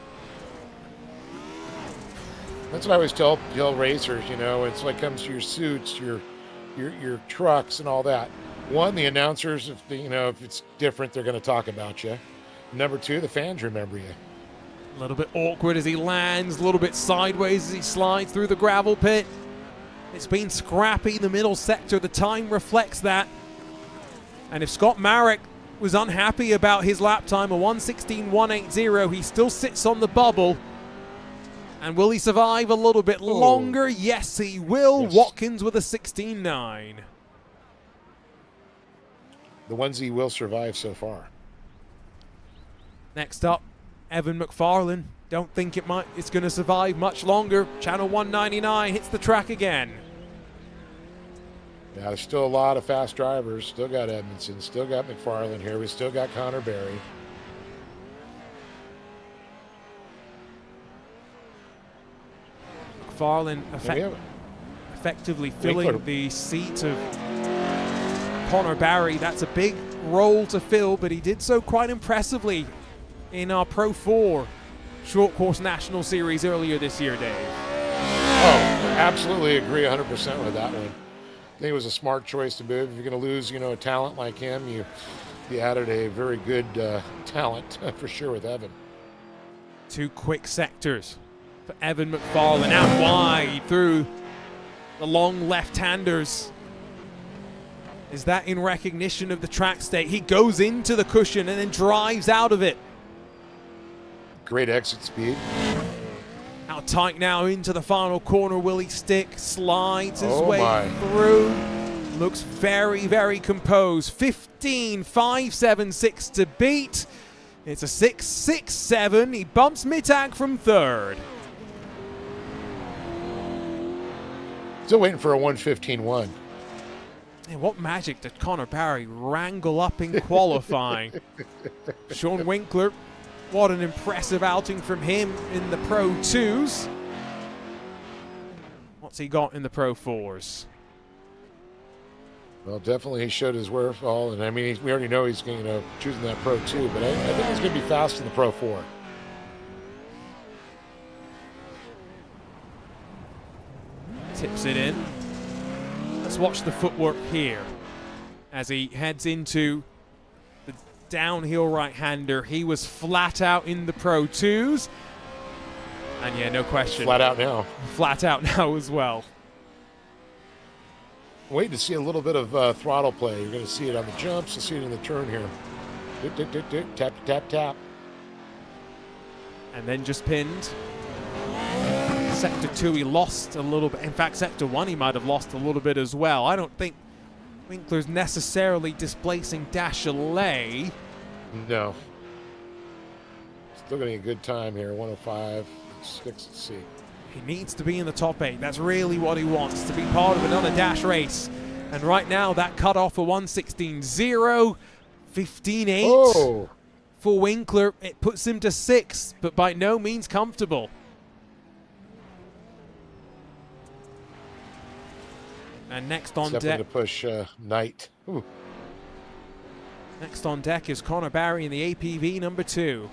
That's what I always tell racers, you know, it's like comes to your suits, your trucks and all that. One, the announcers, if it's different, they're going to talk about you. Number two, the fans remember you. A little bit awkward as he lands, a little bit sideways as he slides through the gravel pit. It's been scrappy, the middle sector. The time reflects that. And if Scott Marek was unhappy about his lap time, a 1:16.180, he still sits on the bubble. And will he survive a little bit longer? Yes, he will. Yes. Watkins with a 16.9. The ones he will survive so far. Next up, Evan McFarlane. Don't think it's going to survive much longer. Channel 199 hits the track again. Yeah, there's still a lot of fast drivers. Still got Edmondson. Still got McFarlane here. We still got Connor Berry. McFarlane effectively filling the seat of Connor Barry. That's a big role to fill, but he did so quite impressively in our Pro 4 Short Course National Series earlier this year, Dave. Oh, absolutely agree 100% with that one. I think it was a smart choice to move. If you're going to lose, a talent like him, you added a very good talent for sure with Evan. 2 quick sectors for Evan McFarlane, out wide through the long left-handers. Is that in recognition of the track state? He goes into the cushion and then drives out of it. Great exit speed. Out tight now into the final corner. Will he stick? Slides his way my. through. Looks very, very composed. 15.576 to beat. It's a 6.67. He bumps Mittag from third. Still waiting for a 1:15.1. And what magic did Connor Barry wrangle up in qualifying? Sean Winkler, what an impressive outing from him in the Pro 2s. What's he got in the Pro 4s? Well, definitely he showed his wherewithal, and I mean, we already know he's choosing that Pro 2, but I think he's going to be fast in the Pro 4. Tips it in. Let's watch the footwork here as he heads into the downhill right-hander. He was flat out in the Pro 2s. And yeah, no question. Flat out now. Flat out now as well. Waiting to see a little bit of throttle play. You're going to see it on the jumps. You'll see it in the turn here. Tick, tick, tick, tick, tap, tap, tap. And then just pinned. Sector 2 he lost a little bit. In fact, Sector 1 he might have lost a little bit as well. I don't think Winkler's necessarily displacing Dashalay. No. Still getting a good time here. 105, 6 at C. He needs to be in the top 8. That's really what he wants, to be part of another dash race. And right now, that cutoff for 1:16.0, 15.8 Oh. for Winkler. It puts him to 6th, but by no means comfortable. And next on Definitely deck, to push Knight. Ooh. next on deck is Connor Barry in the APV number 2.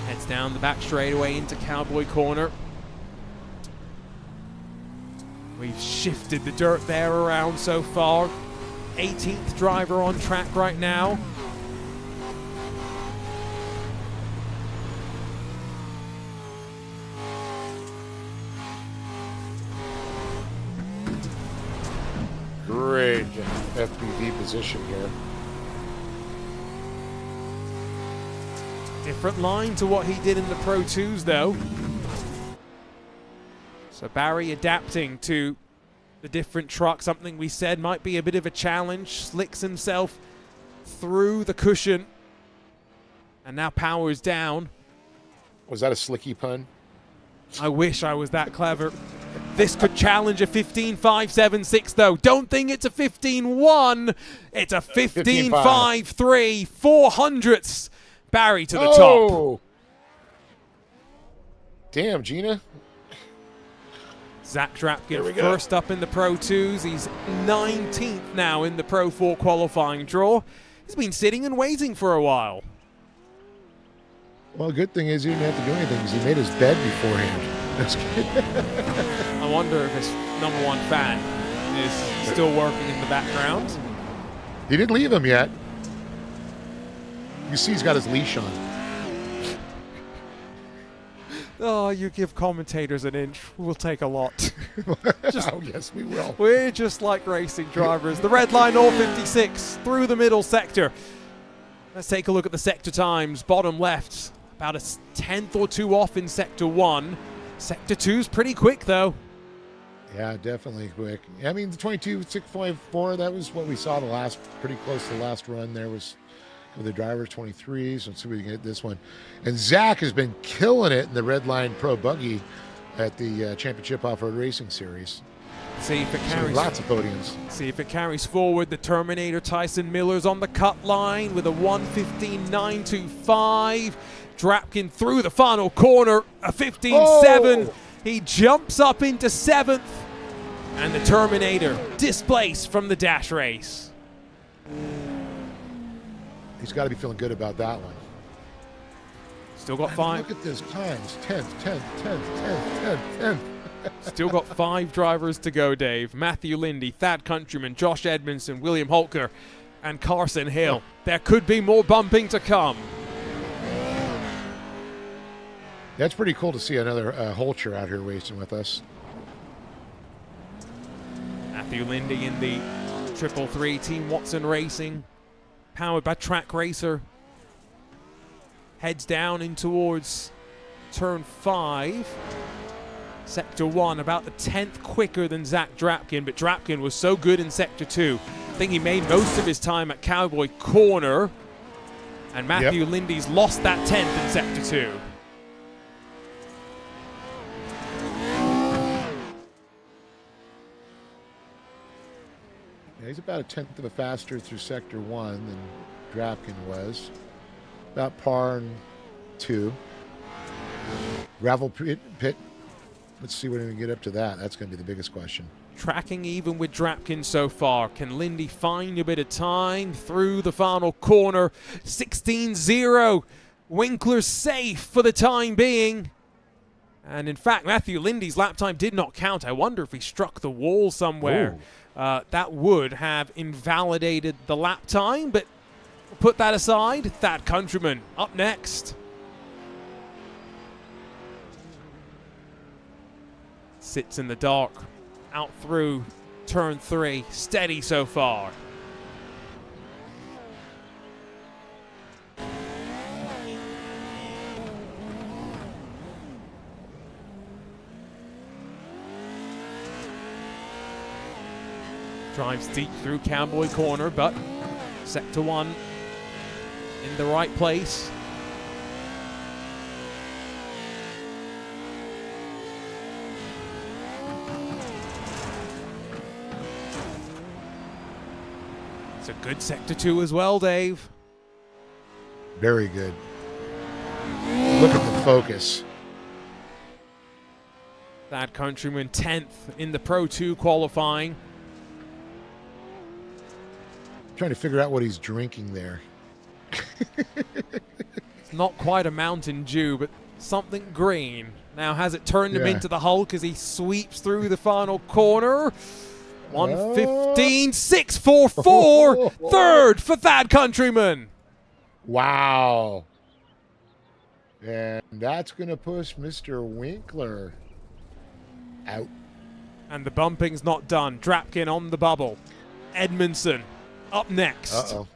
Heads down the back straightaway into Cowboy Corner. We've shifted the dirt there around so far. 18th driver on track right now. Great FPV position here. Different line to what he did in the Pro 2s, though. So Barry adapting to the different truck, something we said might be a bit of a challenge. Slicks himself through the cushion and now powers down. Was that a slicky pun? I wish I was that clever. This could challenge a 15.576, though. Don't think it's a 15.1. It's a 15.53. 400ths. Barry to the top. Damn, Gina. Zach Drapkin first up in the Pro 2s. He's 19th now in the Pro 4 qualifying draw. He's been sitting and waiting for a while. Well, the good thing is he didn't have to do anything because he made his bed beforehand. That's good. I wonder if his #1 fan is still working in the background. He didn't leave him yet. You see he's got his leash on. Oh, you give commentators an inch, we'll take a lot. Oh, yes, we will. We're just like racing drivers. The red line, all 56, through the middle sector. Let's take a look at the sector times. Bottom left, about a 10th or 2 off in Sector 1. Sector 2's pretty quick, though. Yeah, definitely quick. I mean, the 22.654, that was what we saw pretty close to the last run there was with the driver 23. So let's see if we can get this one. And Zach has been killing it in the Red Line Pro Buggy at the Championship Off-Road Racing Series. See if it carries. Lots of podiums. See if it carries forward. The Terminator Tyson Miller's on the cut line with a 1:15.925. Drapkin through the final corner, a 15-7. Oh! He jumps up into 7th, and the Terminator displaced from the dash race. He's got to be feeling good about that one. Still got I mean, 5. Look at this times. 10th, 10th, 10th, 10th, 10th, 10th. Still got 5 drivers to go, Dave. Matthew Lindy, Thad Countryman, Josh Edmondson, William Holker, and Carson Hill. There could be more bumping to come. That's pretty cool to see another Holcher out here racing with us. Matthew Lindy in the 333 Team Watson Racing, powered by Track Racer. Heads down in towards turn 5. Sector 1, about the 10th quicker than Zach Drapkin, but Drapkin was so good in Sector 2. I think he made most of his time at Cowboy Corner, and Matthew Lindy's lost that 10th in Sector 2. Yeah, he's about a 10th of a faster through Sector 1 than Drapkin was. About par in 2. Gravel pit. Let's see when we can get up to that. That's going to be the biggest question. Tracking even with Drapkin so far. Can Lindy find a bit of time through the final corner? 16-0. Winkler's safe for the time being. And in fact, Matthew Lindy's lap time did not count. I wonder if he struck the wall somewhere. That would have invalidated the lap time, but we'll put that aside. Thad Countryman up next. Sits in the dark, out through turn 3, steady so far. Drives deep through Cowboy Corner, but Sector 1 in the right place. It's a good Sector 2 as well, Dave. Very good. Look at the focus. That Countryman 10th in the Pro 2 qualifying. Trying to figure out what he's drinking there. It's not quite a Mountain Dew, but something green. Now has it turned him into the Hulk as he sweeps through the final corner. 1:15.644. Third for Thad Countryman. Wow. And that's going to push Mr. Winkler out. And the bumping's not done. Drapkin on the bubble. Edmondson up next. Uh-oh.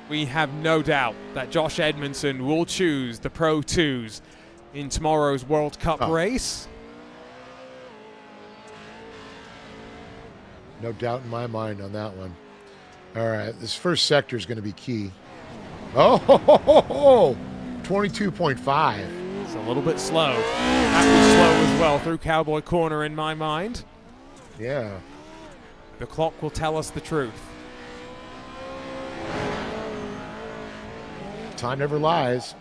We have no doubt that Josh Edmondson will choose the Pro 2s in tomorrow's World Cup race. No doubt in my mind on that one. All right, this first sector is going to be key. Oh, 22.5. It's a little bit slow. That was slow as well through Cowboy Corner in my mind. Yeah. The clock will tell us the truth. Time never lies.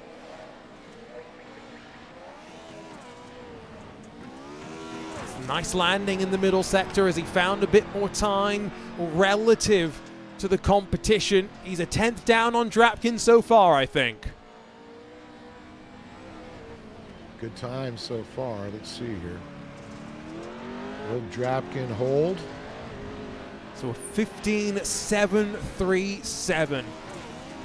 Nice landing in the middle sector as he found a bit more time relative to the competition. He's a 10th down on Drapkin so far, I think. Good time so far. Let's see here. Will Drapkin hold? So a 15.737.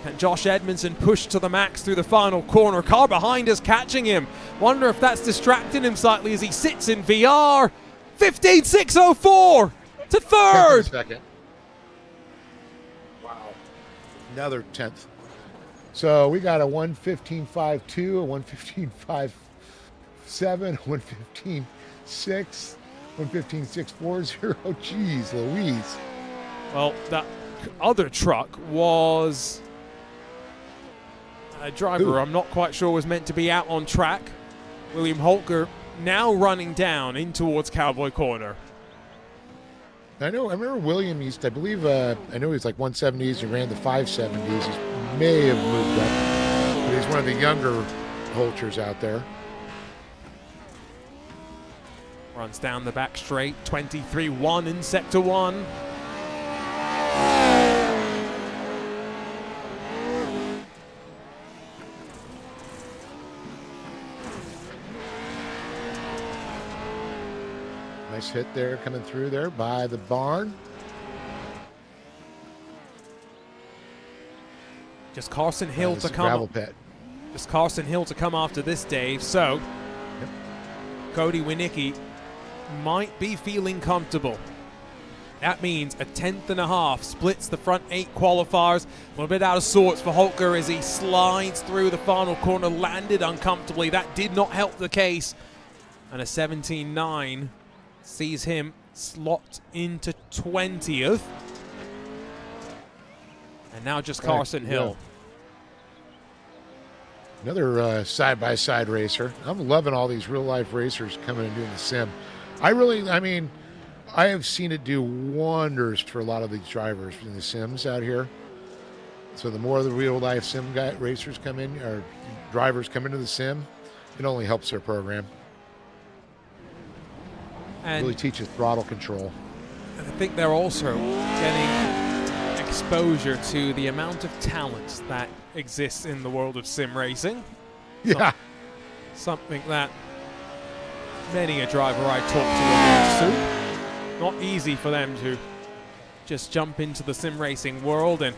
And Josh Edmondson pushed to the max through the final corner. Car behind us catching him. Wonder if that's distracting him slightly as he sits in VR. 15.604 to third. Second. Wow. Another 10th. So we got a 1:15.52, a 1:15.57, 1:15.6, 1:15.640. Geez, Louise. Well, that other truck was a driver I'm not quite sure was meant to be out on track. William Holker now running down in towards Cowboy Corner. I remember William used, I believe, I know he's like 170s. He ran the 570s. He may have moved up, but he's one of the younger Holchers out there. Runs down the back straight, 23-1 in Sector 1. Nice hit there coming through there by the barn. Just Carson Hill to come. Gravel pit. Just Carson Hill to come after this, Dave. So, Yep. Cody Winicki might be feeling comfortable. That means a 10th and a half splits the front 8 qualifiers. A little bit out of sorts for Holker as he slides through the final corner, landed uncomfortably. That did not help the case. And a 17.9 sees him slot into 20th. And now just Carson Hill. Another side-by-side racer. I'm loving all these real-life racers coming and doing the sim. I have seen it do wonders for a lot of these drivers in the sims out here. So the more the real-life sim racers come in, or drivers come into the sim, it only helps their program. And really teaches throttle control. I think they're also getting exposure to the amount of talent that exists in the world of sim racing. Yeah. Something that many a driver I talk to about. Not easy for them to just jump into the sim racing world and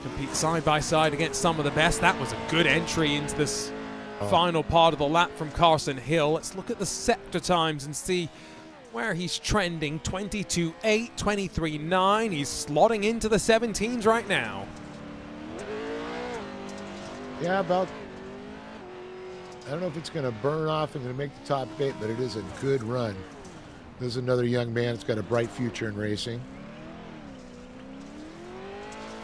compete side by side against some of the best. That was a good entry into this final part of the lap from Carson Hill. Let's look at the sector times and see where he's trending. 22.8, 23.9. He's slotting into the 17s right now. Yeah, about, I don't know if it's going to burn off and going to make the top 8, but it is a good run. This is another young man that's got a bright future in racing.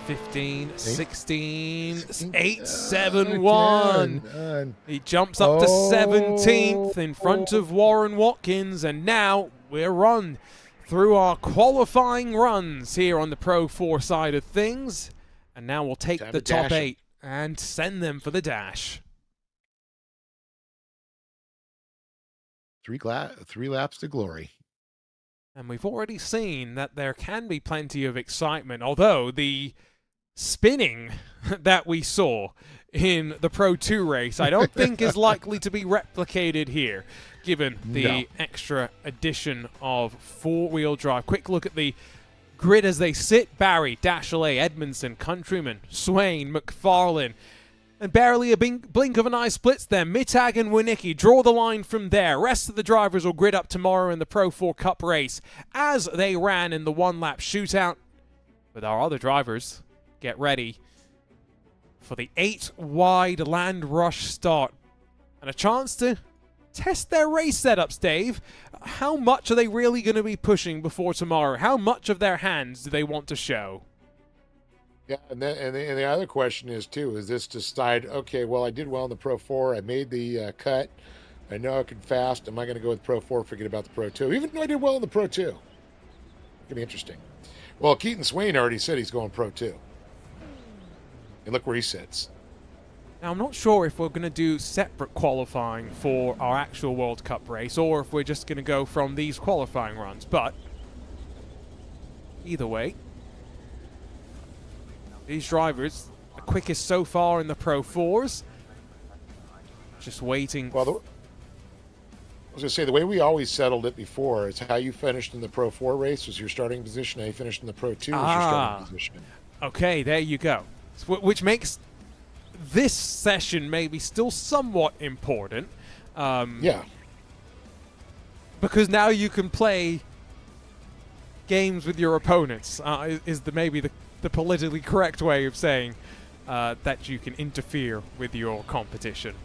15, 16, 8, 7, 1. He jumps up to 17th in front of Warren Watkins, and now we're run through our qualifying runs here on the Pro 4 side of things. And now we'll take the top 8 and send them for the dash. 3 laps to glory. And we've already seen that there can be plenty of excitement, although the spinning that we saw in the Pro 2 race I don't think is likely to be replicated here, given the extra addition of 4-wheel drive. Quick look at the grid as they sit. Barry, Dashley, Edmondson, Countryman, Swain, McFarlane, and barely a blink of an eye splits them. Mittag and Winicki draw the line from there. Rest of the drivers will grid up tomorrow in the Pro 4 Cup race as they ran in the one-lap shootout. With our other drivers, get ready for the 8-wide land rush start. And a chance to test their race setups, Dave. How much are they really going to be pushing before tomorrow? How much of their hands do they want to show? Yeah, and the other question is, too, is this decide, okay, well, I did well in the Pro 4. I made the cut. I know I can fast. Am I going to go with Pro 4, forget about the Pro 2? Even though I did well in the Pro 2. It could be interesting. Well, Keaton Swain already said he's going Pro 2. And look where he sits. Now, I'm not sure if we're going to do separate qualifying for our actual World Cup race or if we're just going to go from these qualifying runs, but either way, these drivers, the quickest so far in the Pro 4s, just waiting. Well, I was going to say, the way we always settled it before is how you finished in the Pro 4 race was your starting position, how you finished in the Pro 2 was your starting position. Okay, there you go. Which makes this session maybe still somewhat important. Yeah. Because now you can play games with your opponents, is maybe the politically correct way of saying that you can interfere with your competition.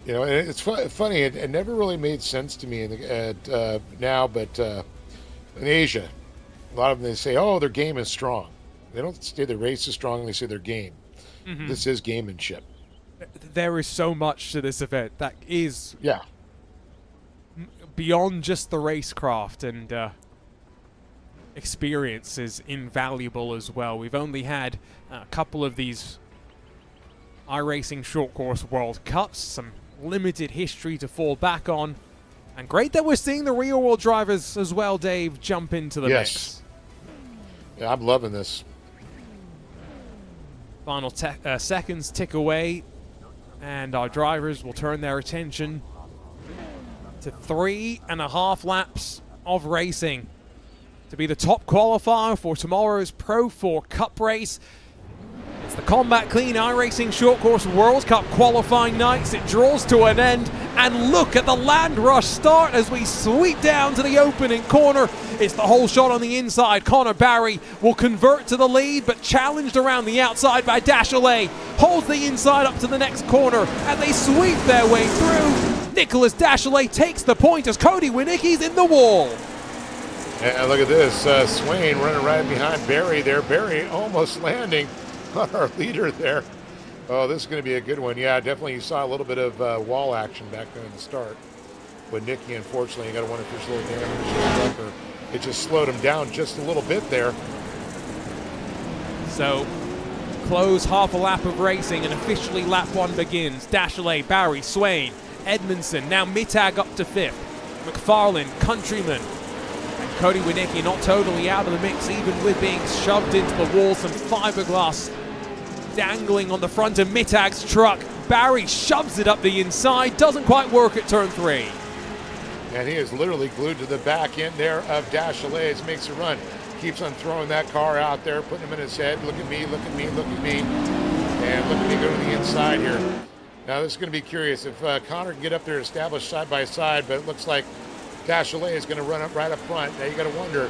You know, it's funny. It never really made sense to me now, but in Asia, a lot of them, they say, oh, their game is strong. They don't say their race is strong, they say their game. Mm-hmm. This is gamemanship. There is so much to this event that is beyond just the racecraft, and experience is invaluable as well. We've only had a couple of these iRacing short course World Cups, some limited history to fall back on, and great that we're seeing the real world drivers as well, Dave, jump into the mix. Yeah, I'm loving this. Final seconds tick away, and our drivers will turn their attention to 3.5 laps of racing to be the top qualifier for tomorrow's Pro 4 Cup race. It's the Combat Clean iRacing Short Course World Cup qualifying nights. It draws to an end, and look at the land rush start as we sweep down to the opening corner. It's the whole shot on the inside. Connor Barry will convert to the lead, but challenged around the outside by Dashley. Holds the inside up to the next corner, and they sweep their way through. Nicholas Dashley takes the point as Cody Winicki's in the wall. And look at this, Swain running right behind Barry there. Barry almost landing on our leader there. Oh, this is going to be a good one. Yeah, definitely you saw a little bit of wall action back there in the start. But Nicky, unfortunately, got to wonder if there's a little damage or it just slowed him down just a little bit there. So, close half a lap of racing and officially lap 1 begins. Dashley, Barry, Swain, Edmondson, now Mittag up to 5th. McFarlane, Countryman, and Cody Winicki not totally out of the mix, even with being shoved into the wall. Some fiberglass dangling on the front of Mittag's truck. Barry shoves it up the inside, doesn't quite work at turn 3. And he is literally glued to the back end there of Dashley. Makes a run. Keeps on throwing that car out there, putting him in his head. Look at me, look at me, look at me. And look at me go to the inside here. Now this is going to be curious. If Connor can get up there established side by side, but it looks like Dashley is going to run up right up front. Now you got to wonder,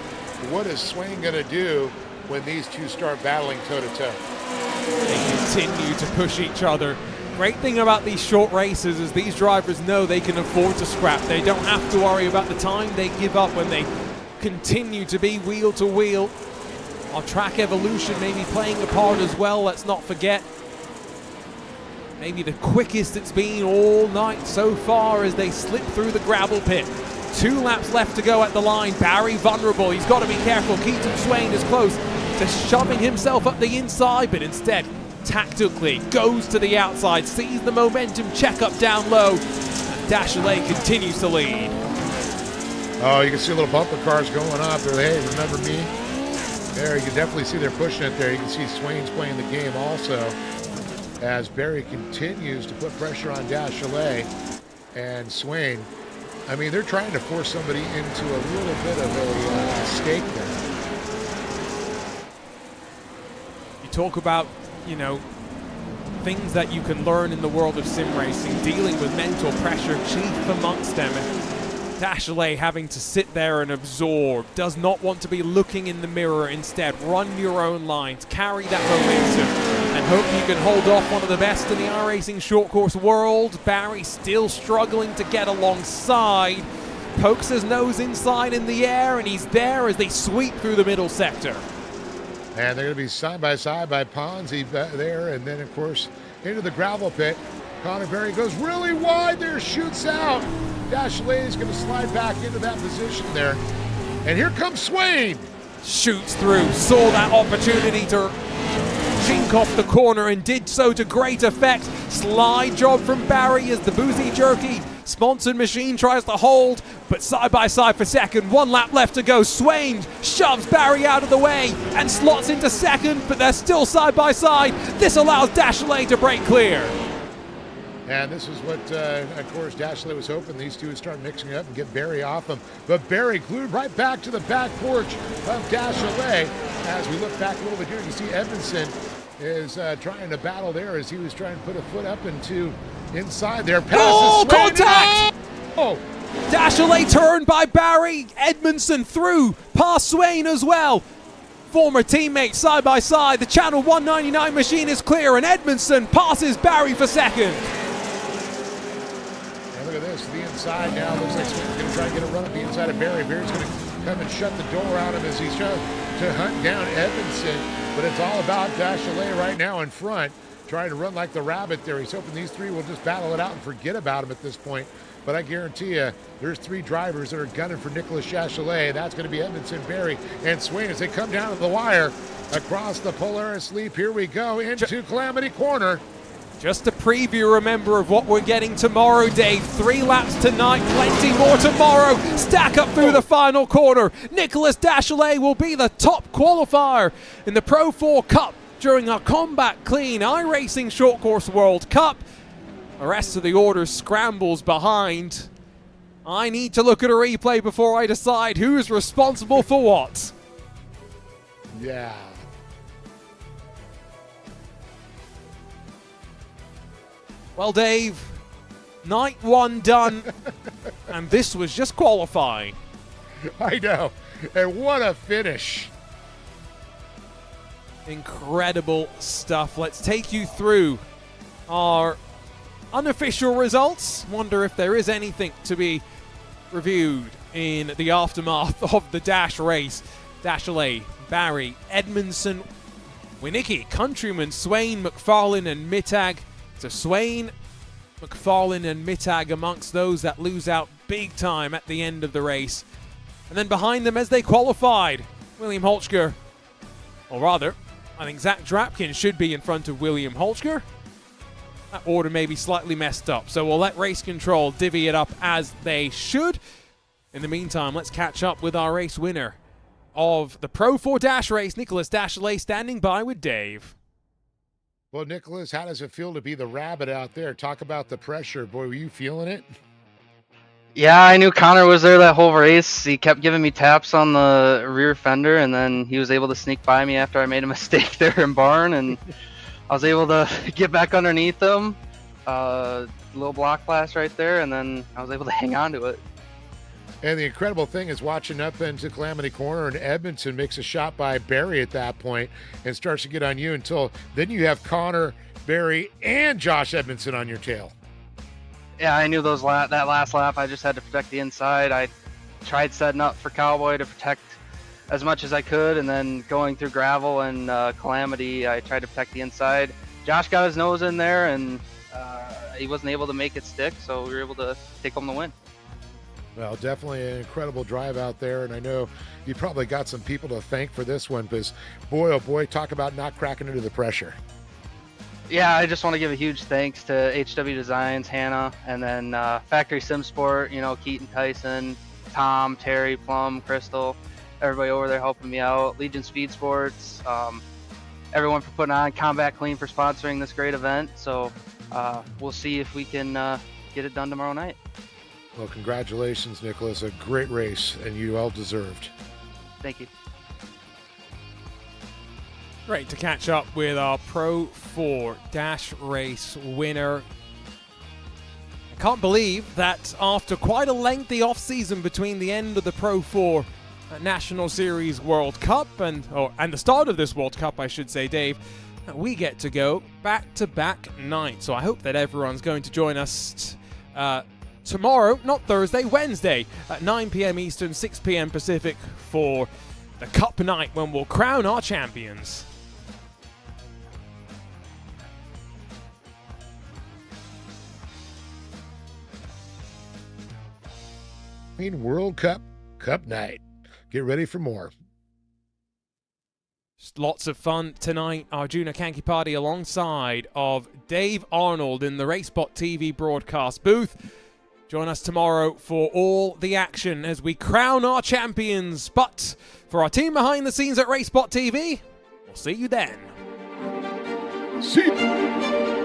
what is Swain going to do when these two start battling toe-to-toe? They continue to push each other. Great thing about these short races is these drivers know they can afford to scrap. They don't have to worry about the time they give up when they continue to be wheel to wheel. Our track evolution may be playing a part as well, let's not forget. Maybe the quickest it's been all night so far as they slip through the gravel pit. 2 laps left to go at the line. Barry vulnerable, he's got to be careful. Keaton Swain is close to shoving himself up the inside, but instead tactically goes to the outside, sees the momentum check up down low, and Dashley continues to lead. Oh, you can see little bumper cars going up. They're, hey, remember me? There, you can definitely see they're pushing it there. You can see Swain's playing the game also as Barry continues to put pressure on Dashley and Swain. I mean, they're trying to force somebody into a little bit of a stake there. You talk about, you know, things that you can learn in the world of sim racing, dealing with mental pressure, chief amongst them. And Dashley having to sit there and absorb, does not want to be looking in the mirror. Instead, run your own lines, carry that momentum, and hope you can hold off one of the best in the iRacing short course world. Barry still struggling to get alongside. Pokes his nose inside in the air, and he's there as they sweep through the middle sector. And they're going to be side by Ponzi there, and then, of course, into the gravel pit. Connor Barry goes really wide there, shoots out. Dashley is going to slide back into that position there. And here comes Swain. Shoots through, saw that opportunity to chink off the corner and did so to great effect. Slide job from Barry as the Boozy Jerky sponsored machine tries to hold, but side by side for second. 1 lap left to go. Swain shoves Barry out of the way and slots into second, but they're still side by side. This allows Dashley to break clear. And this is what, of course, Dashley was hoping these two would start mixing up and get Barry off him. But Barry glued right back to the back porch of Dashley. As we look back a little bit here, you see Edmondson is trying to battle there as he was trying to put a foot up into inside there. Oh, contact! Oh! Dashley turned by Barry. Edmondson through past Swain as well. Former teammates side by side. The Channel 199 machine is clear, and Edmondson passes Barry for second. Look at this, the inside now. Looks like Swain's going to try and get a run at the inside of Barry. Barry's going to come and shut the door on him as he's trying to hunt down Edmondson. But it's all about Dashley right now in front, trying to run like the rabbit there. He's hoping these three will just battle it out and forget about him at this point. but I guarantee you there's 3 drivers that are gunning for Nicholas Chachelet. That's going to be Edmondson, Berry, and Swain as they come down to the wire across the Polaris Leap. Here we go into Calamity Corner. Just a preview, remember, of what we're getting tomorrow, Dave. 3 laps tonight, plenty more tomorrow. Stack up through the final corner. Nicholas Chachelet will be the top qualifier in the Pro 4 Cup during our Combat Clean iRacing Short Course World Cup. The rest of the order scrambles behind. I need to look at a replay before I decide who's responsible for what. Yeah. Well, Dave, night 1 done, and this was just qualifying. I know. And what a finish. Incredible stuff. Let's take you through our unofficial results. Wonder if there is anything to be reviewed in the aftermath of the Dash race. Chachelet, Barry, Edmondson, Winnicki, Countryman, Swain, McFarlane, and Mittag. So Swain, McFarlane, and Mittag amongst those that lose out big time at the end of the race. And then behind them as they qualified, William Holchker, or rather, I think Zach Drapkin should be in front of William Holchker. That order may be slightly messed up, so we'll let race control divvy it up as they should. In the meantime, let's catch up with our race winner of the Pro 4 Dash race, Nicholas Chachelet, standing by with Dave. Well, Nicholas, how does it feel to be the rabbit out there? Talk about the pressure. Boy, were you feeling it? Yeah, I knew Connor was there that whole race. He kept giving me taps on the rear fender, and then he was able to sneak by me after I made a mistake there in barn, and I was able to get back underneath him. Little block blast right there, and then I was able to hang on to it. And the incredible thing is watching up into Calamity Corner, and Edmondson makes a shot by Barry at that point and starts to get on you until then you have Connor, Barry, and Josh Edmondson on your tail. Yeah, I knew that last lap, I just had to protect the inside. I tried setting up for Cowboy to protect as much as I could, and then going through gravel and Calamity, I tried to protect the inside. Josh got his nose in there, and he wasn't able to make it stick, so we were able to take home the win. Well, definitely an incredible drive out there, and I know you probably got some people to thank for this one, because boy, oh boy, talk about not cracking into the pressure. Yeah, I just want to give a huge thanks to HW Designs, Hannah, and then Factory Sim Sport, Keaton Tyson, Tom, Terry, Plum, Crystal, everybody over there helping me out, Legion Speed Sports, everyone for putting on, Combat Clean for sponsoring this great event. So we'll see if we can get it done tomorrow night. Well, congratulations, Nicholas. A great race, and you all deserved. Thank you. Great to catch up with our Pro 4 Dash race winner. I can't believe that after quite a lengthy off-season between the end of the Pro 4 National Series World Cup and the start of this World Cup, I should say, Dave, we get to go back-to-back nights. So I hope that everyone's going to join us tomorrow, not Thursday, Wednesday at 9 p.m. Eastern, 6 p.m. Pacific for the Cup night when we'll crown our champions. World Cup night. Get ready for more. Just lots of fun tonight. Arjuna Kankipati alongside of Dave Arnold in the RaceBot TV broadcast booth. Join us tomorrow for all the action as we crown our champions. But for our team behind the scenes at RaceBot TV, we'll see you then. See you.